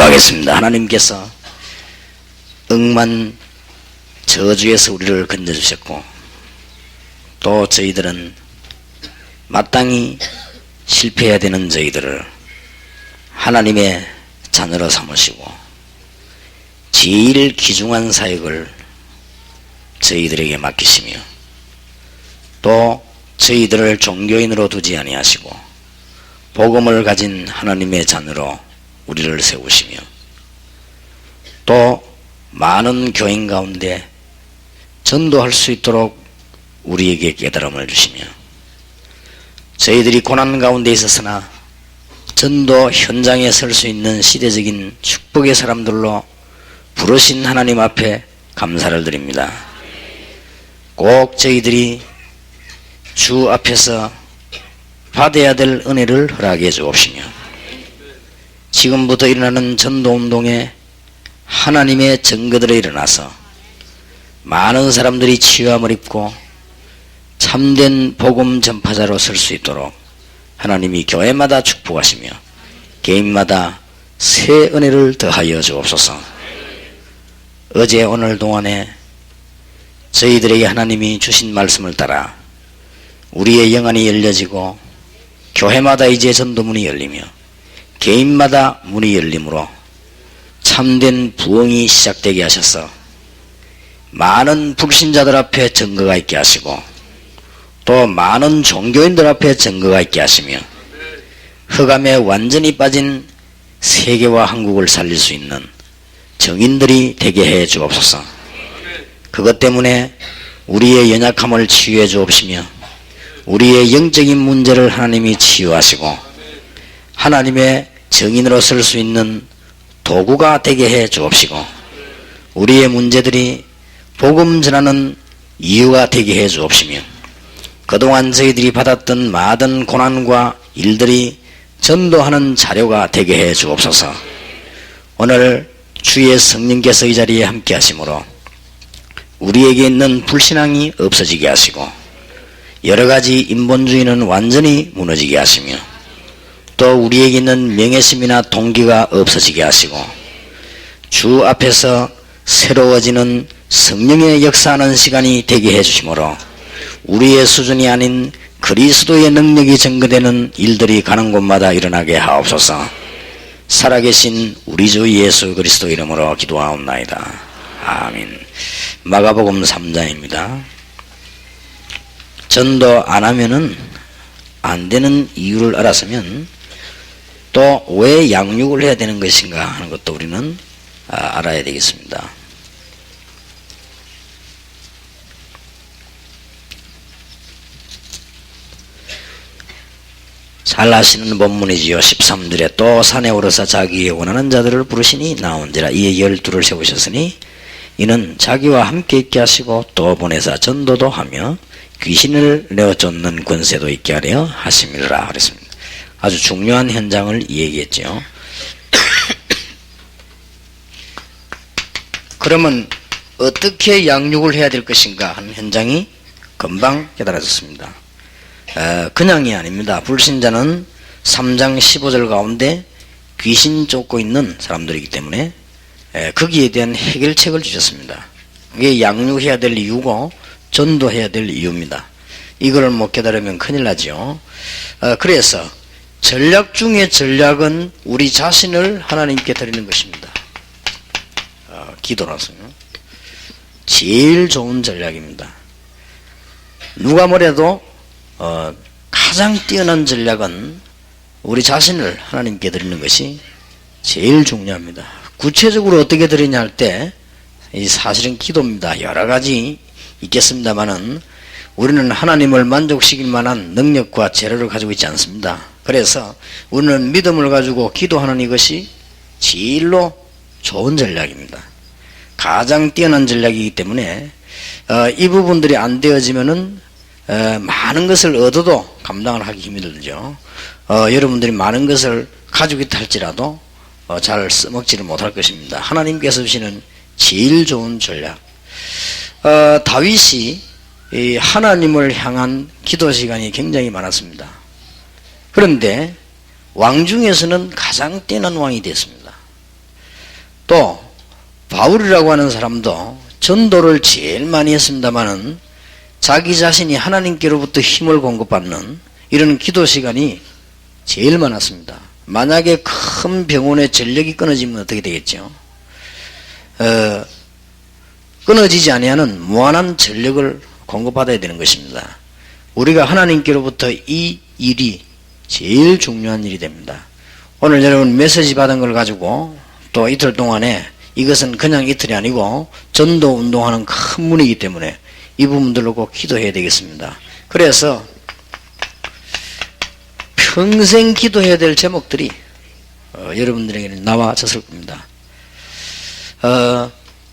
기도하겠습니다. 하나님께서 억만 저주에서 우리를 건져주셨고, 또 저희들은 마땅히 실패해야 되는 저희들을 하나님의 자녀로 삼으시고 제일 귀중한 사역을 저희들에게 맡기시며, 또 저희들을 종교인으로 두지 아니하시고 복음을 가진 하나님의 자녀로 우리를 세우시며, 또 많은 교인 가운데 전도할 수 있도록 우리에게 깨달음을 주시며, 저희들이 고난 가운데 있었으나 전도 현장에 설 수 있는 시대적인 축복의 사람들로 부르신 하나님 앞에 감사를 드립니다. 꼭 저희들이 주 앞에서 받아야 될 은혜를 허락해 주옵시며, 지금부터 일어나는 전도운동에 하나님의 증거들이 일어나서 많은 사람들이 치유함을 입고 참된 복음 전파자로 설 수 있도록 하나님이 교회마다 축복하시며 개인마다 새 은혜를 더하여 주옵소서. 어제 오늘 동안에 저희들에게 하나님이 주신 말씀을 따라 우리의 영안이 열려지고 교회마다 이제 전도문이 열리며 개인마다 문이 열림으로 참된 부흥이 시작되게 하셔서 많은 불신자들 앞에 증거가 있게 하시고, 또 많은 종교인들 앞에 증거가 있게 하시며 흑암에 완전히 빠진 세계와 한국을 살릴 수 있는 정인들이 되게 해 주옵소서. 그것 때문에 우리의 연약함을 치유해 주옵시며 우리의 영적인 문제를 하나님이 치유하시고 하나님의 정인으로 설 수 있는 도구가 되게 해 주옵시고, 우리의 문제들이 복음 전하는 이유가 되게 해 주옵시며, 그동안 저희들이 받았던 많은 고난과 일들이 전도하는 자료가 되게 해 주옵소서. 오늘 주의 성령께서 이 자리에 함께 하심으로 우리에게 있는 불신앙이 없어지게 하시고 여러가지 인본주의는 완전히 무너지게 하시며, 또 우리에게 있는 명예심이나 동기가 없어지게 하시고 주 앞에서 새로워지는 성령의 역사하는 시간이 되게 해주시므로 우리의 수준이 아닌 그리스도의 능력이 증거되는 일들이 가는 곳마다 일어나게 하옵소서. 살아계신 우리 주 예수 그리스도 이름으로 기도하옵나이다. 아멘. 마가복음 3장입니다. 전도 안 하면은 안 되는 이유를 알았으면 또 왜 양육을 해야 되는 것인가 하는 것도 우리는 알아야 되겠습니다. 잘 아시는 본문이지요. 13절에 또 산에 오르사 자기의 원하는 자들을 부르시니 나온지라. 이에 12를 세우셨으니 이는 자기와 함께 있게 하시고 또 보내사 전도도 하며 귀신을 내어 쫓는 권세도 있게 하려 하심이라 그랬습니다. 아주 중요한 현장을 얘기했죠. 그러면 어떻게 양육을 해야 될 것인가 하는 현장이 금방 깨달아졌습니다. 그냥이 아닙니다. 불신자는 3장 15절 가운데 귀신 쫓고 있는 사람들이기 때문에 거기에 대한 해결책을 주셨습니다. 이게 양육해야 될 이유고 전도해야 될 이유입니다. 이걸 못 깨달으면 큰일 나죠. 그래서 전략 중에 전략은 우리 자신을 하나님께 드리는 것입니다. 기도라서요. 제일 좋은 전략입니다. 누가 뭐래도 가장 뛰어난 전략은 우리 자신을 하나님께 드리는 것이 제일 중요합니다. 구체적으로 어떻게 드리냐 할 때 이 사실은 기도입니다. 여러 가지 있겠습니다만은 우리는 하나님을 만족시킬 만한 능력과 재료를 가지고 있지 않습니다. 그래서 우리는 믿음을 가지고 기도하는 이것이 제일로 좋은 전략입니다. 가장 뛰어난 전략이기 때문에 이 부분들이 안 되어지면은 많은 것을 얻어도 감당을 하기 힘들죠. 여러분들이 많은 것을 가지고 있다 할지라도 잘 써먹지를 못할 것입니다. 하나님께서 주시는 제일 좋은 전략. 다윗이 이 하나님을 향한 기도 시간이 굉장히 많았습니다. 그런데 왕 중에서는 가장 뛰어난 왕이 됐습니다. 또 바울이라고 하는 사람도 전도를 제일 많이 했습니다마는 자기 자신이 하나님께로부터 힘을 공급받는 이런 기도 시간이 제일 많았습니다. 만약에 큰 병원의 전력이 끊어지면 어떻게 되겠죠? 끊어지지 아니하는 무한한 전력을 공급받아야 되는 것입니다. 우리가 하나님께로부터 이 일이 제일 중요한 일이 됩니다. 오늘 여러분 메시지 받은 걸 가지고 또 이틀 동안에 이것은 그냥 이틀이 아니고 전도 운동하는 큰 문이기 때문에 이 부분들로 꼭 기도해야 되겠습니다. 그래서 평생 기도해야 될 제목들이 여러분들에게는 나와졌을 겁니다.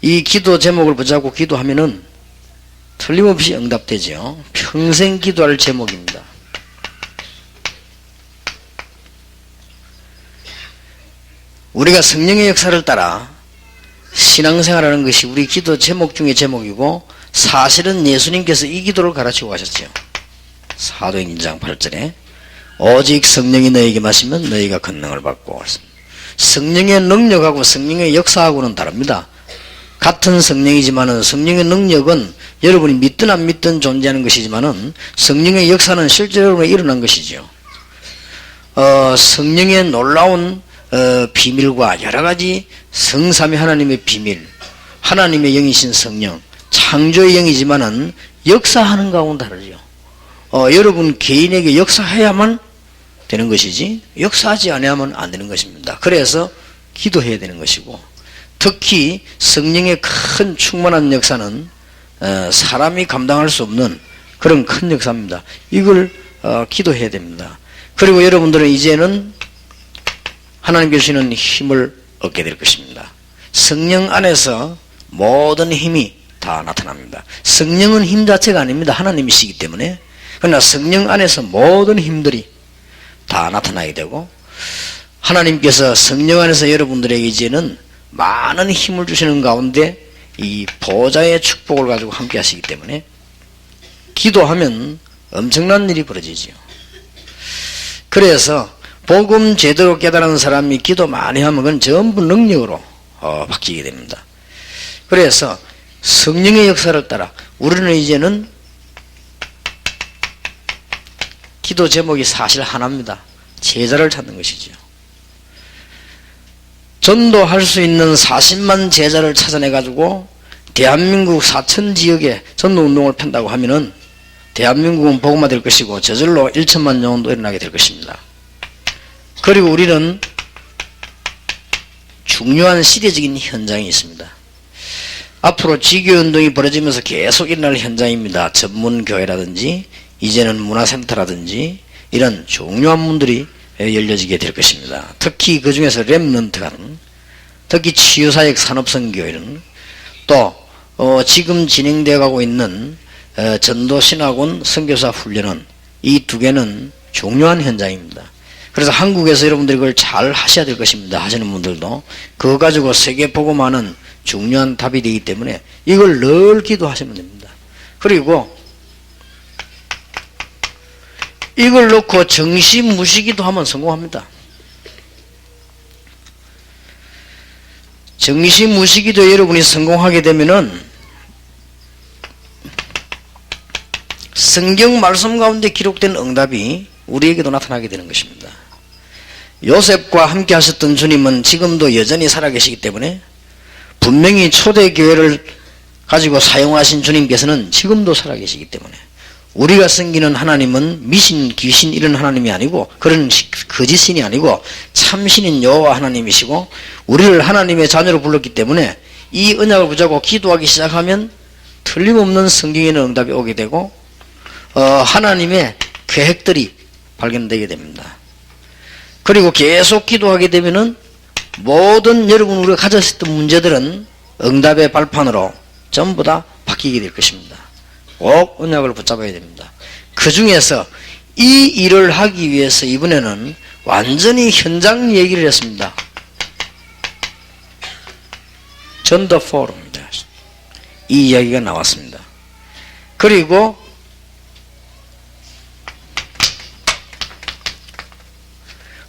이 기도 제목을 붙잡고 기도하면은 틀림없이 응답되죠. 평생 기도할 제목입니다. 우리가 성령의 역사를 따라 신앙생활하는 것이 우리 기도 제목 중의 제목이고, 사실은 예수님께서 이 기도를 가르치고 가셨죠. 사도행전 1장 8절에 오직 성령이 너에게 마시면 너희가 권능을 받고. 성령의 능력하고 성령의 역사하고는 다릅니다. 같은 성령이지만은 성령의 능력은 여러분이 믿든 안 믿든 존재하는 것이지만은 성령의 역사는 실제로 일어난 것이죠. 성령의 놀라운 비밀과 여러가지 성삼위 하나님의 비밀, 하나님의 영이신 성령, 창조의 영이지만은 역사하는 가운데 다르죠. 여러분 개인에게 역사해야만 되는 것이지 역사하지 않으면 안 되는 것입니다. 그래서 기도해야 되는 것이고, 특히 성령의 큰 충만한 역사는 사람이 감당할 수 없는 그런 큰 역사입니다. 이걸 기도해야 됩니다. 그리고 여러분들은 이제는 하나님께 주시는 힘을 얻게 될 것입니다. 성령 안에서 모든 힘이 다 나타납니다. 성령은 힘 자체가 아닙니다. 하나님이시기 때문에. 그러나 성령 안에서 모든 힘들이 다 나타나게 되고, 하나님께서 성령 안에서 여러분들에게 이제는 많은 힘을 주시는 가운데 이 보좌의 축복을 가지고 함께 하시기 때문에 기도하면 엄청난 일이 벌어지죠. 그래서 복음 제대로 깨달은 사람이 기도 많이 하면 그건 전부 능력으로 바뀌게 됩니다. 그래서 성령의 역사를 따라 우리는 이제는 기도 제목이 사실 하나입니다. 제자를 찾는 것이죠. 전도할 수 있는 40만 제자를 찾아내 가지고 대한민국 4천 지역에 전도운동을 편다고 하면은 대한민국은 복음화 될 것이고 저절로 1천만 영혼도 일어나게 될 것입니다. 그리고 우리는 중요한 시대적인 현장이 있습니다. 앞으로 지교운동이 벌어지면서 계속 일어날 현장입니다. 전문교회라든지 이제는 문화센터라든지 이런 중요한 문들이 열려지게 될 것입니다. 특히 그 중에서 렘넌트가, 특히 치유사역 산업선교회는 또 지금 진행되어 가고 있는 전도신학원 선교사 훈련은 이 두 개는 중요한 현장입니다. 그래서 한국에서 여러분들이 그걸 잘 하셔야 될 것입니다. 하시는 분들도 그거 가지고 세계 복음화는 중요한 답이 되기 때문에 이걸 늘 기도하시면 됩니다. 그리고 이걸 놓고 정시무시기도 하면 성공합니다. 정시무시기도 여러분이 성공하게 되면은 성경 말씀 가운데 기록된 응답이 우리에게도 나타나게 되는 것입니다. 요셉과 함께 하셨던 주님은 지금도 여전히 살아계시기 때문에 분명히 초대교회를 가지고 사용하신 주님께서는 지금도 살아계시기 때문에 우리가 섬기는 하나님은 미신, 귀신 이런 하나님이 아니고 그런 거짓신이 아니고 참신인 여호와 하나님이시고 우리를 하나님의 자녀로 불렀기 때문에 이 언약을 붙잡고 기도하기 시작하면 틀림없는 성경에 있는 응답이 오게 되고 하나님의 계획들이 발견되게 됩니다. 그리고 계속 기도하게 되면은 모든 여러분 우리가 가졌던 문제들은 응답의 발판으로 전부 다 바뀌게 될 것입니다. 꼭 언약을 붙잡아야 됩니다. 그 중에서 이 일을 하기 위해서 이번에는 완전히 현장 얘기를 했습니다. 전도 포럼입니다. 이 이야기가 나왔습니다. 그리고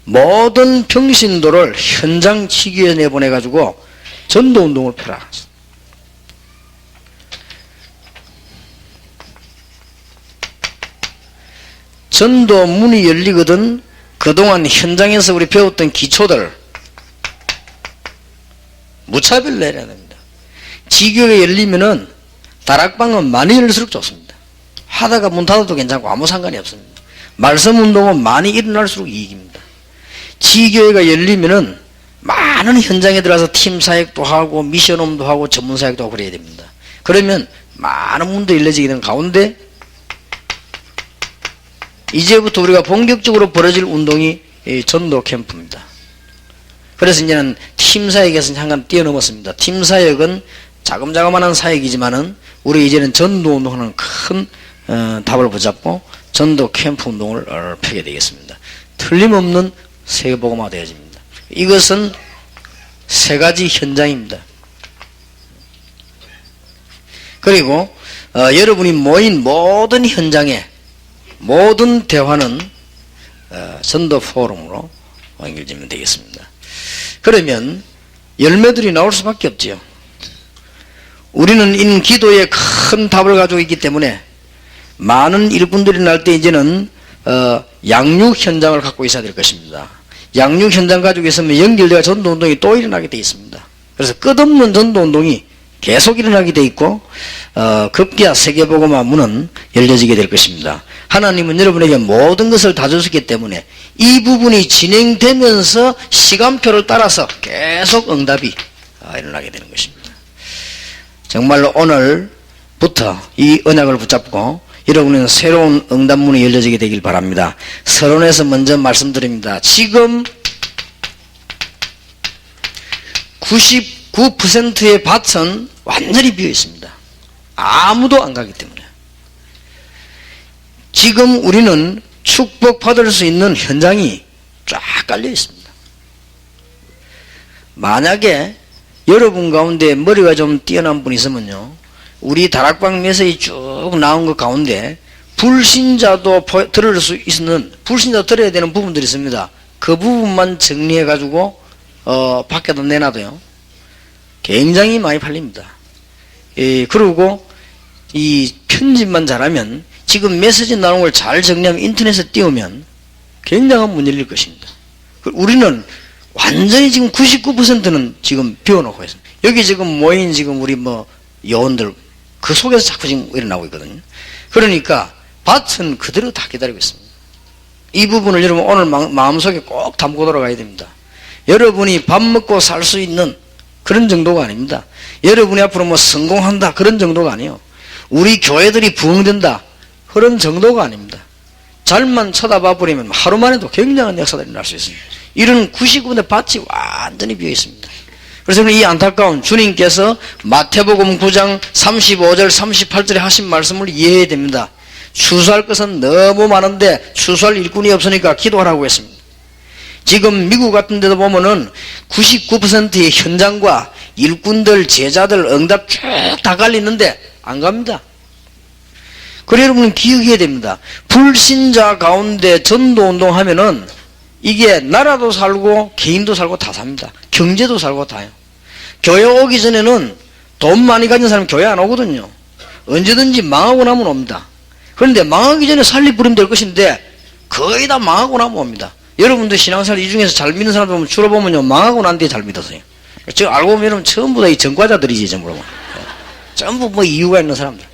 모든 평신도를 현장 치기에 내보내가지고 전도운동을 펴라. 전도 문이 열리거든 그동안 현장에서 우리 배웠던 기초들 무차별 내려야 됩니다. 지교가 열리면은 다락방은 많이 열릴수록 좋습니다. 하다가 문 닫아도 괜찮고 아무 상관이 없습니다. 말씀 운동은 많이 일어날수록 이익입니다. 지교회가 열리면은 많은 현장에 들어가서 팀 사역도 하고 미션홈도 하고 전문 사역도 하고 그래야 됩니다. 그러면 많은 문도 열려지게 되는 가운데 이제부터 우리가 본격적으로 벌어질 운동이 전도 캠프입니다. 그래서 이제는 팀 사역에서 잠깐 뛰어넘었습니다. 팀 사역은 자금자금한 사역이지만은 우리 이제는 전도 운동하는 큰 답을 붙잡고 전도 캠프 운동을 펴게 되겠습니다. 틀림없는 세계복음화 되어집니다. 이것은 세 가지 현장입니다. 그리고 여러분이 모인 모든 현장에 모든 대화는 전도 포럼으로 연결되면 되겠습니다. 그러면 열매들이 나올 수밖에 없지요. 우리는 이 기도에 큰 답을 가지고 있기 때문에 많은 일꾼들이 날 때 이제는 양육 현장을 갖고 있어야 될 것입니다. 양육 현장 가지고 있으면 연결되어 전도운동이 또 일어나게 되어 있습니다. 그래서 끝없는 전도운동이 계속 일어나게 되어 있고 급기야 세계복음화 문은 열려지게 될 것입니다. 하나님은 여러분에게 모든 것을 다 주셨기 때문에 이 부분이 진행되면서 시간표를 따라서 계속 응답이 일어나게 되는 것입니다. 정말로 오늘부터 이 언약을 붙잡고 여러분은 새로운 응답문이 열려지게 되길 바랍니다. 서론에서 먼저 말씀드립니다. 지금 99%의 밭은 완전히 비어 있습니다. 아무도 안 가기 때문에. 지금 우리는 축복받을 수 있는 현장이 쫙 깔려 있습니다. 만약에 여러분 가운데 머리가 좀 뛰어난 분이 있으면요, 우리 다락방 메시지 쭉 나온 것 가운데 불신자도 들을 수 있는, 불신자도 들어야 되는 부분들이 있습니다. 그 부분만 정리해 가지고 밖에다 내놔도요 굉장히 많이 팔립니다. 그리고 이 편집만 잘하면, 지금 메시지 나오는 걸 잘 정리하면 인터넷에 띄우면 굉장한 문 열릴 것입니다. 우리는 완전히 지금 99%는 지금 비워놓고 있습니다. 여기 지금 모인 지금 우리 요원들 그 속에서 자꾸 지금 일어나고 있거든요. 그러니까 밭은 그대로 다 기다리고 있습니다. 이 부분을 여러분 오늘 마음속에 꼭 담고 돌아가야 됩니다. 여러분이 밥 먹고 살 수 있는 그런 정도가 아닙니다. 여러분이 앞으로 성공한다 그런 정도가 아니에요. 우리 교회들이 부흥된다 그런 정도가 아닙니다. 잘만 쳐다봐 버리면 하루 만에도 굉장한 역사들이 날 수 있습니다. 이런 99분의 밭이 완전히 비어 있습니다. 그래서 이 안타까운 주님께서 마태복음 9장 35절 38절에 하신 말씀을 이해해야 됩니다. 추수할 것은 너무 많은데 추수할 일꾼이 없으니까 기도하라고 했습니다. 지금 미국 같은 데도 보면은 99%의 현장과 일꾼들, 제자들, 응답 쭉 다 깔리는데 안 갑니다. 그래 여러분은 기억해야 됩니다. 불신자 가운데 전도운동 하면은 이게 나라도 살고 개인도 살고 다 삽니다. 경제도 살고 다요. 교회 오기 전에는 돈 많이 가진 사람 교회 안 오거든요. 언제든지 망하고 나면 옵니다. 그런데 망하기 전에 살리 부리면 될 것인데 거의 다 망하고 나면 옵니다. 여러분들 신앙생활 이 중에서 잘 믿는 사람 보면 주로 보면요 망하고 난 뒤에 잘 믿었어요. 저 알고 보면 여러분 전부 다 이 전과자들이지 전부 다. 전부 이유가 있는 사람들.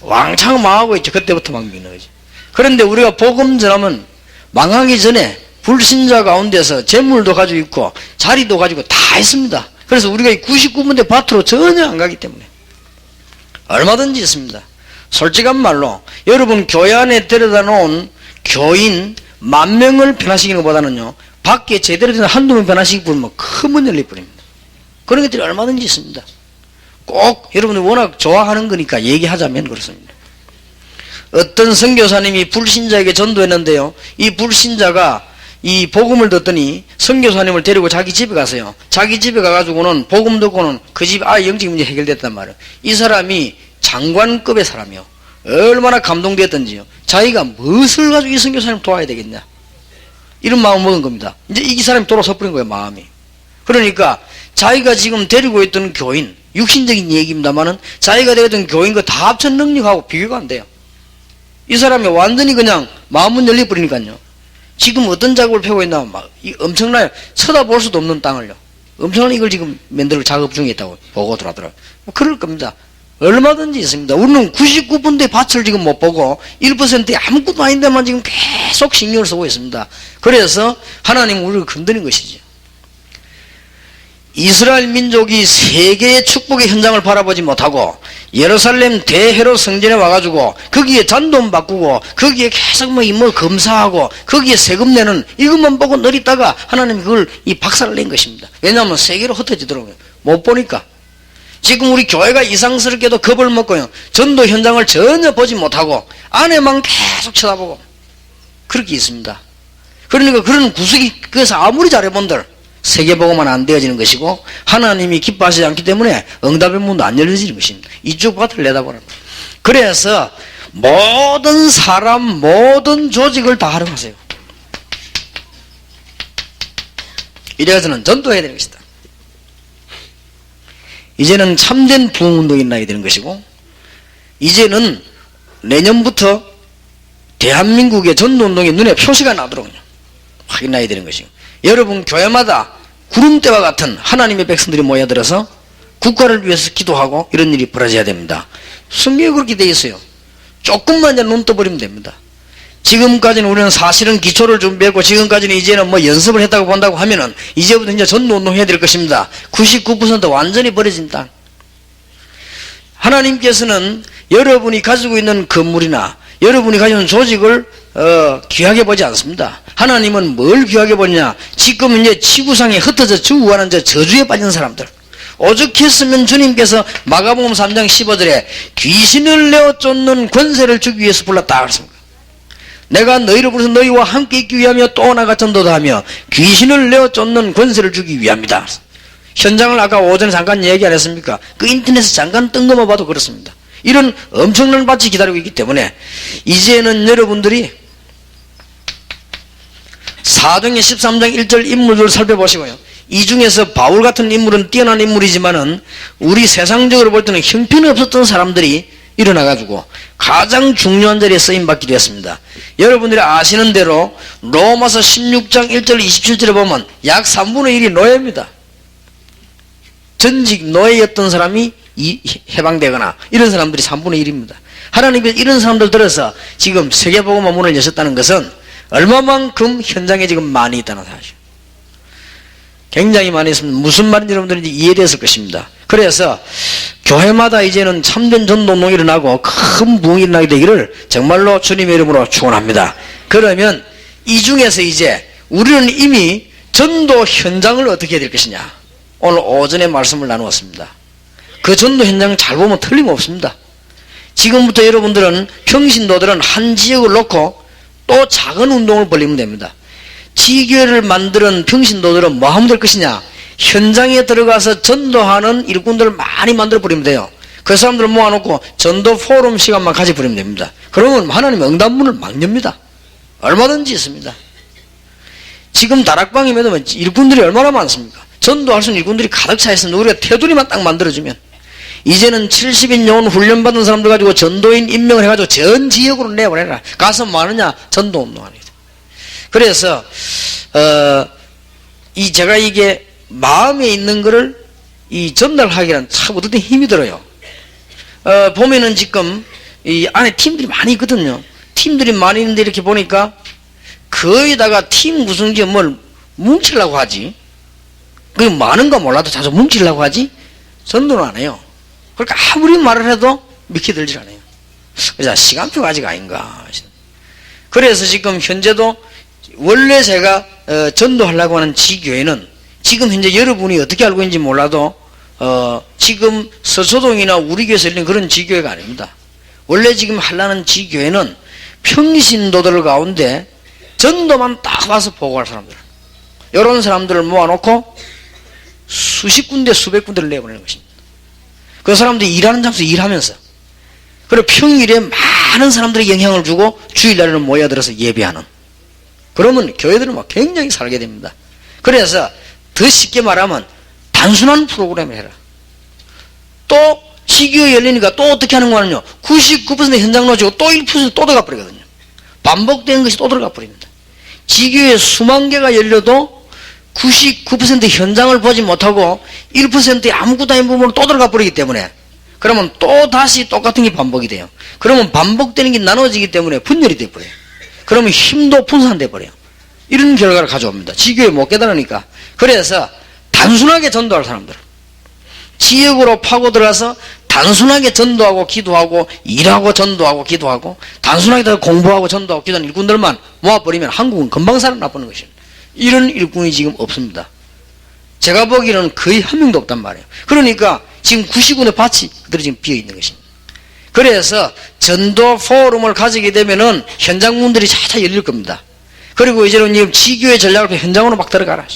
왕창 망하고 있죠. 그때부터 막 믿는 거지. 그런데 우리가 복음 전하면 망하기 전에 불신자 가운데서 재물도 가지고 있고 자리도 가지고 다 있습니다. 그래서 우리가 이 99분대 밭으로 전혀 안 가기 때문에 얼마든지 있습니다. 솔직한 말로 여러분 교회 안에 데려다 놓은 교인 10,000명을 변화시키는 것보다는요 밖에 제대로 된 한두 명 변화시키고 보면 큰 문 열릴 뿐입니다. 그런 것들이 얼마든지 있습니다. 꼭 여러분이 워낙 좋아하는 거니까 얘기하자면 그렇습니다. 어떤 선교사님이 불신자에게 전도했는데요, 이 불신자가 이 복음을 듣더니 선교사님을 데리고 자기 집에 가세요. 자기 집에 가가지고는 복음 듣고는 그 집 영적 문제 해결됐단 말이에요. 이 사람이 장관급의 사람이요. 얼마나 감동되었던지요. 자기가 무엇을 가지고 이 선교사님을 도와야 되겠냐, 이런 마음을 먹은 겁니다. 이제 이 사람이 돌아서 버린 거예요, 마음이. 그러니까 자기가 지금 데리고 있던 교인, 육신적인 얘기입니다만은 자기가 데리던 교인과 다 합친 능력하고 비교가 안 돼요. 이 사람이 완전히 그냥 마음은 열려버리니까요. 지금 어떤 작업을 펴고 있나 막 엄청나요. 쳐다볼 수도 없는 땅을요. 엄청난 이걸 지금 만들 작업 중에 있다고 보고들 하더라고요. 뭐 그럴 겁니다. 얼마든지 있습니다. 우리는 99%의 밭을 지금 못 보고 1%의 아무것도 아닌데만 지금 계속 신경을 쓰고 있습니다. 그래서 하나님은 우리를 건드린 것이죠. 이스라엘 민족이 세계의 축복의 현장을 바라보지 못하고 예루살렘 대헤롯 성전에 와가지고 거기에 잔돈 바꾸고 거기에 계속 뭐 검사하고 거기에 세금 내는 이것만 보고 늘 있다가 하나님이 그걸 이 박살을 낸 것입니다. 왜냐하면 세계로 흩어지더라고요. 못 보니까. 지금 우리 교회가 이상스럽게도 겁을 먹고요. 전도 현장을 전혀 보지 못하고 안에만 계속 쳐다보고 그렇게 있습니다. 그러니까 그런 구석이, 그래서 아무리 잘해본들 세계보고만 안 되어지는 것이고 하나님이 기뻐하시지 않기 때문에 응답의 문도 안 열려지는 것입니다. 이쪽 밭을 내다보는 거예요. 그래서 모든 사람, 모든 조직을 다 활용하세요. 이래서는 전도해야 되는 것이다. 이제는 참된 부흥운동이 일어나야 되는 것이고 이제는 내년부터 대한민국의 전도운동의 눈에 표시가 나도록 확인해야 되는 것이고 여러분 교회마다 구름대와 같은 하나님의 백성들이 모여들어서 국가를 위해서 기도하고 이런 일이 벌어져야 됩니다. 성경에 그렇게 되어 있어요. 조금만 이제 눈 떠버리면 됩니다. 지금까지는 우리는 사실은 기초를 준비했고 지금까지는 이제는 뭐 연습을 했다고 본다고 하면은 이제부터 이제 전도운동 해야 될 것입니다. 99% 완전히 버려진 땅. 하나님께서는 여러분이 가지고 있는 건물이나 여러분이 가지고 있는 조직을 귀하게 보지 않습니다. 하나님은 뭘 귀하게 보냐? 지금 이제 지구상에 흩어져 주구하는 저주에 빠진 사람들. 오죽했으면 주님께서 마가복음 3장 15절에 귀신을 내어 쫓는 권세를 주기 위해서 불렀다 그랬습니다. 내가 너희를 불러서 너희와 함께 있기 위하며 또 나가 전도도 하며 귀신을 내어 쫓는 권세를 주기 위함이다. 현장을 아까 오전에 잠깐 얘기 안 했습니까? 그 인터넷에 잠깐 뜬 것만 봐도 그렇습니다. 이런 엄청난 밭이 기다리고 있기 때문에 이제는 여러분들이 사도행전 13장 1절 인물들을 살펴보시고요. 이 중에서 바울 같은 인물은 뛰어난 인물이지만은 우리 세상적으로 볼 때는 형편이 없었던 사람들이 일어나가지고 가장 중요한 자리에 쓰임받게 되었습니다. 여러분들이 아시는 대로 로마서 16장 1절 27절에 보면 약 3분의 1이 노예입니다. 전직 노예였던 사람이 해방되거나 이런 사람들이 3분의 1입니다. 하나님이 이런 사람들 들어서 지금 세계복음화 문을 여셨다는 것은 얼마만큼 현장에 지금 많이 있다는 사실. 굉장히 많이 있습니다. 무슨 말인지 여러분들이 이해됐을 것입니다. 그래서 교회마다 이제는 참된 전도운동이 일어나고 큰 부흥이 일어나게 되기를 정말로 주님의 이름으로 축원합니다. 그러면 이 중에서 이제 우리는 이미 전도 현장을 어떻게 해야 될 것이냐, 오늘 오전에 말씀을 나누었습니다. 그 전도 현장 잘 보면 틀림없습니다. 지금부터 여러분들은 평신도들은 한 지역을 놓고 또 작은 운동을 벌리면 됩니다. 지교회를 만드는 평신도들은 뭐 하면 될 것이냐, 현장에 들어가서 전도하는 일꾼들을 많이 만들어 버리면 돼요. 그 사람들을 모아놓고 전도 포럼 시간만 가져버리면 됩니다. 그러면 하나님 응답문을 막 엽니다. 얼마든지 있습니다. 지금 다락방임에도 일꾼들이 얼마나 많습니까? 전도할 수 있는 일꾼들이 가득 차 있습니다. 우리가 테두리만 딱 만들어주면. 이제는 70인 요원 훈련받은 사람들 가지고 전도인 임명을 해가지고 전 지역으로 내보내라. 가서 뭐 하느냐? 전도운동하는 거죠. 그래서 제가 이게 마음에 있는 거를 이 전달하기란 참 어떨 때 힘이 들어요. 보면은 지금 이 안에 팀들이 많이 있거든요. 팀들이 많이 있는데 이렇게 보니까 거의다가 팀 구성지에 뭘 뭉치려고 하지. 그 많은가 몰라도 자주 뭉치려고 하지 전도는 안 해요. 그러니까 아무리 말을 해도 믿기 들질 않아요. 그래서 시간표가 아직 아닌가. 그래서 지금 현재도 원래 제가 전도하려고 하는 지교회는 지금 현재 여러분이 어떻게 알고 있는지 몰라도 지금 서초동이나 우리 교회에서 있는 그런 지교회가 아닙니다. 원래 지금 하려는 지교회는 평신도들 가운데 전도만 딱 와서 보고할 사람들, 이런 사람들을 모아놓고 수십 군데 수백 군데를 내보내는 것입니다. 그 사람들이 일하는 장소에 일하면서, 그리고 평일에 많은 사람들이 영향을 주고 주일날에는 모여들어서 예배하는, 그러면 교회들은 막 굉장히 살게 됩니다. 그래서 더 쉽게 말하면 단순한 프로그램을 해라. 또 지교에 열리니까 또 어떻게 하는 거는요, 99% 현장 놓치고 또 1% 또 들어가 버리거든요. 반복되는 것이 또 들어가 버립니다. 지교에 수만 개가 열려도 99% 현장을 보지 못하고 1%의 아무것도 아닌 부분으로 또 들어가 버리기 때문에, 그러면 또 다시 똑같은 게 반복이 돼요. 그러면 반복되는 게 나눠지기 때문에 분열이 돼버려요. 그러면 힘도 분산돼 버려요. 이런 결과를 가져옵니다. 지교에 못 깨달으니까. 그래서 단순하게 전도할 사람들, 지역으로 파고 들어가서 단순하게 전도하고 기도하고 일하고 전도하고 기도하고 단순하게 공부하고 전도하고 기도하는 일꾼들만 모아버리면 한국은 금방 살아나보는 것입니다. 이런 일꾼이 지금 없습니다. 제가 보기에는 거의 한 명도 없단 말이에요. 그러니까 지금 99군의 밭이 그대로 지금 비어있는 것입니다. 그래서 전도 포럼을 가지게 되면은 현장 문들이 차차 열릴 겁니다. 그리고 이제는 지금 지교의 전략을 현장으로 막 들어가라.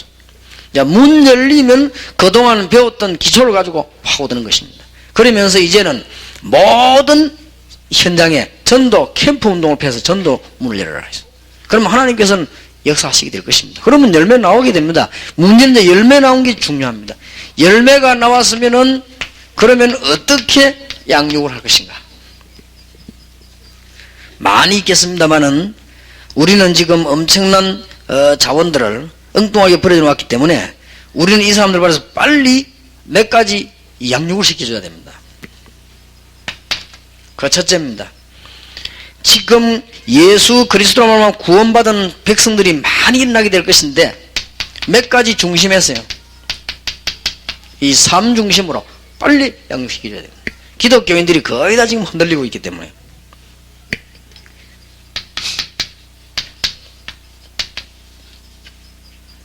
자, 문 열리면 그동안 배웠던 기초를 가지고 파고드는 것입니다. 그러면서 이제는 모든 현장에 전도 캠프 운동을 펴서 전도 문을 열어라. 그러면 하나님께서는 역사하시게 될 것입니다. 그러면 열매 나오게 됩니다. 문제는 이제 열매 나온 게 중요합니다. 열매가 나왔으면은 그러면 어떻게 양육을 할 것인가? 많이 있겠습니다만은 우리는 지금 엄청난 자원들을 엉뚱하게 버려져 놓았기 때문에 우리는 이 사람들 바라서 빨리 몇 가지 양육을 시켜줘야 됩니다. 그 첫째입니다. 지금 예수 그리스도로 말하면 구원받은 백성들이 많이 일어나게 될 것인데 몇 가지 중심에서요, 이 삶 중심으로 빨리 양육시켜줘야 됩니다. 기독교인들이 거의 다 지금 흔들리고 있기 때문에.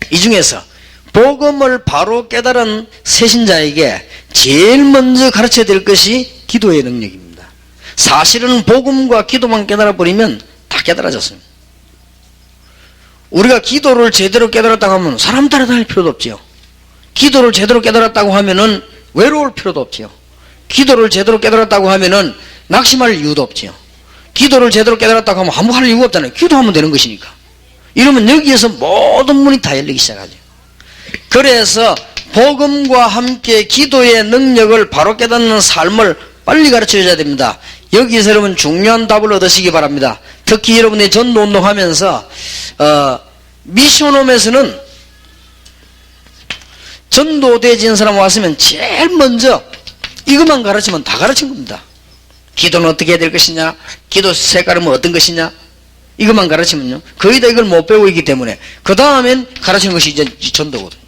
이 중에서 복음을 바로 깨달은 새신자에게 제일 먼저 가르쳐야 될 것이 기도의 능력입니다. 사실은 복음과 기도만 깨달아버리면 다 깨달아졌습니다. 우리가 기도를 제대로 깨달았다고 하면 사람 따라다닐 필요도 없지요. 기도를 제대로 깨달았다고 하면은 외로울 필요도 없지요. 기도를 제대로 깨달았다고 하면은 낙심할 이유도 없지요. 기도를 제대로 깨달았다고 하면 아무 할 이유가 없잖아요. 기도하면 되는 것이니까. 이러면 여기에서 모든 문이 다 열리기 시작하죠. 그래서 복음과 함께 기도의 능력을 바로 깨닫는 삶을 빨리 가르쳐줘야 됩니다. 여기서 여러분 중요한 답을 얻으시기 바랍니다. 특히 여러분이 전도운동 하면서 미션홈에서는 전도되어진 사람 왔으면 제일 먼저 이것만 가르치면 다 가르친 겁니다. 기도는 어떻게 해야 될 것이냐, 기도 색깔은 어떤 것이냐, 이것만 가르치면요 거의 다 이걸 못 배우고 있기 때문에 그 다음엔 가르치는 것이 이제 전도거든요.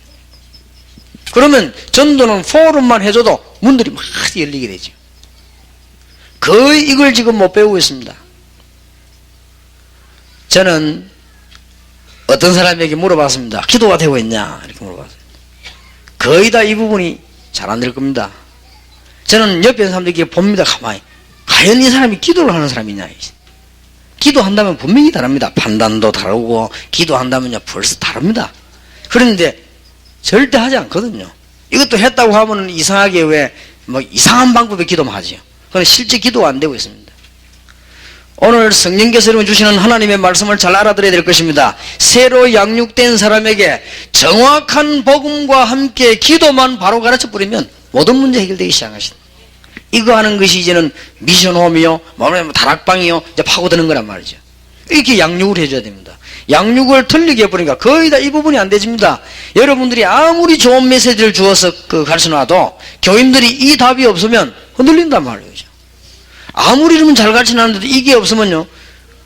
그러면 전도는 포럼만 해줘도 문들이 막 열리게 되죠. 거의 이걸 지금 못 배우고 있습니다. 저는 어떤 사람에게 물어봤습니다. 기도가 되고 있냐 이렇게 물어봤어요. 거의 다 이 부분이 잘 안 될 겁니다. 저는 옆에 있는 사람들에게 봅니다. 가만히 과연 이 사람이 기도를 하는 사람이냐. 기도한다면 분명히 다릅니다. 판단도 다르고 기도한다면요 벌써 다릅니다. 그런데 절대 하지 않거든요. 이것도 했다고 하면 이상하게 왜 뭐 이상한 방법의 기도만 하지요. 그건 실제 기도가 안 되고 있습니다. 오늘 성령께서 여러분 주시는 하나님의 말씀을 잘 알아들어야 될 것입니다. 새로 양육된 사람에게 정확한 복음과 함께 기도만 바로 가르쳐 버리면 모든 문제 해결되기 시작하십니다. 이거 하는 것이 이제는 미션홈이요, 다락방이요, 이제 파고드는 거란 말이죠. 이렇게 양육을 해줘야 됩니다. 양육을 틀리게 해버리니까 거의 다 이 부분이 안 되집니다. 여러분들이 아무리 좋은 메시지를 주어서 가르쳐 놔도 교인들이 이 답이 없으면 흔들린단 말이죠. 아무리 이러면 잘 가르쳐 놨는데도 이게 없으면요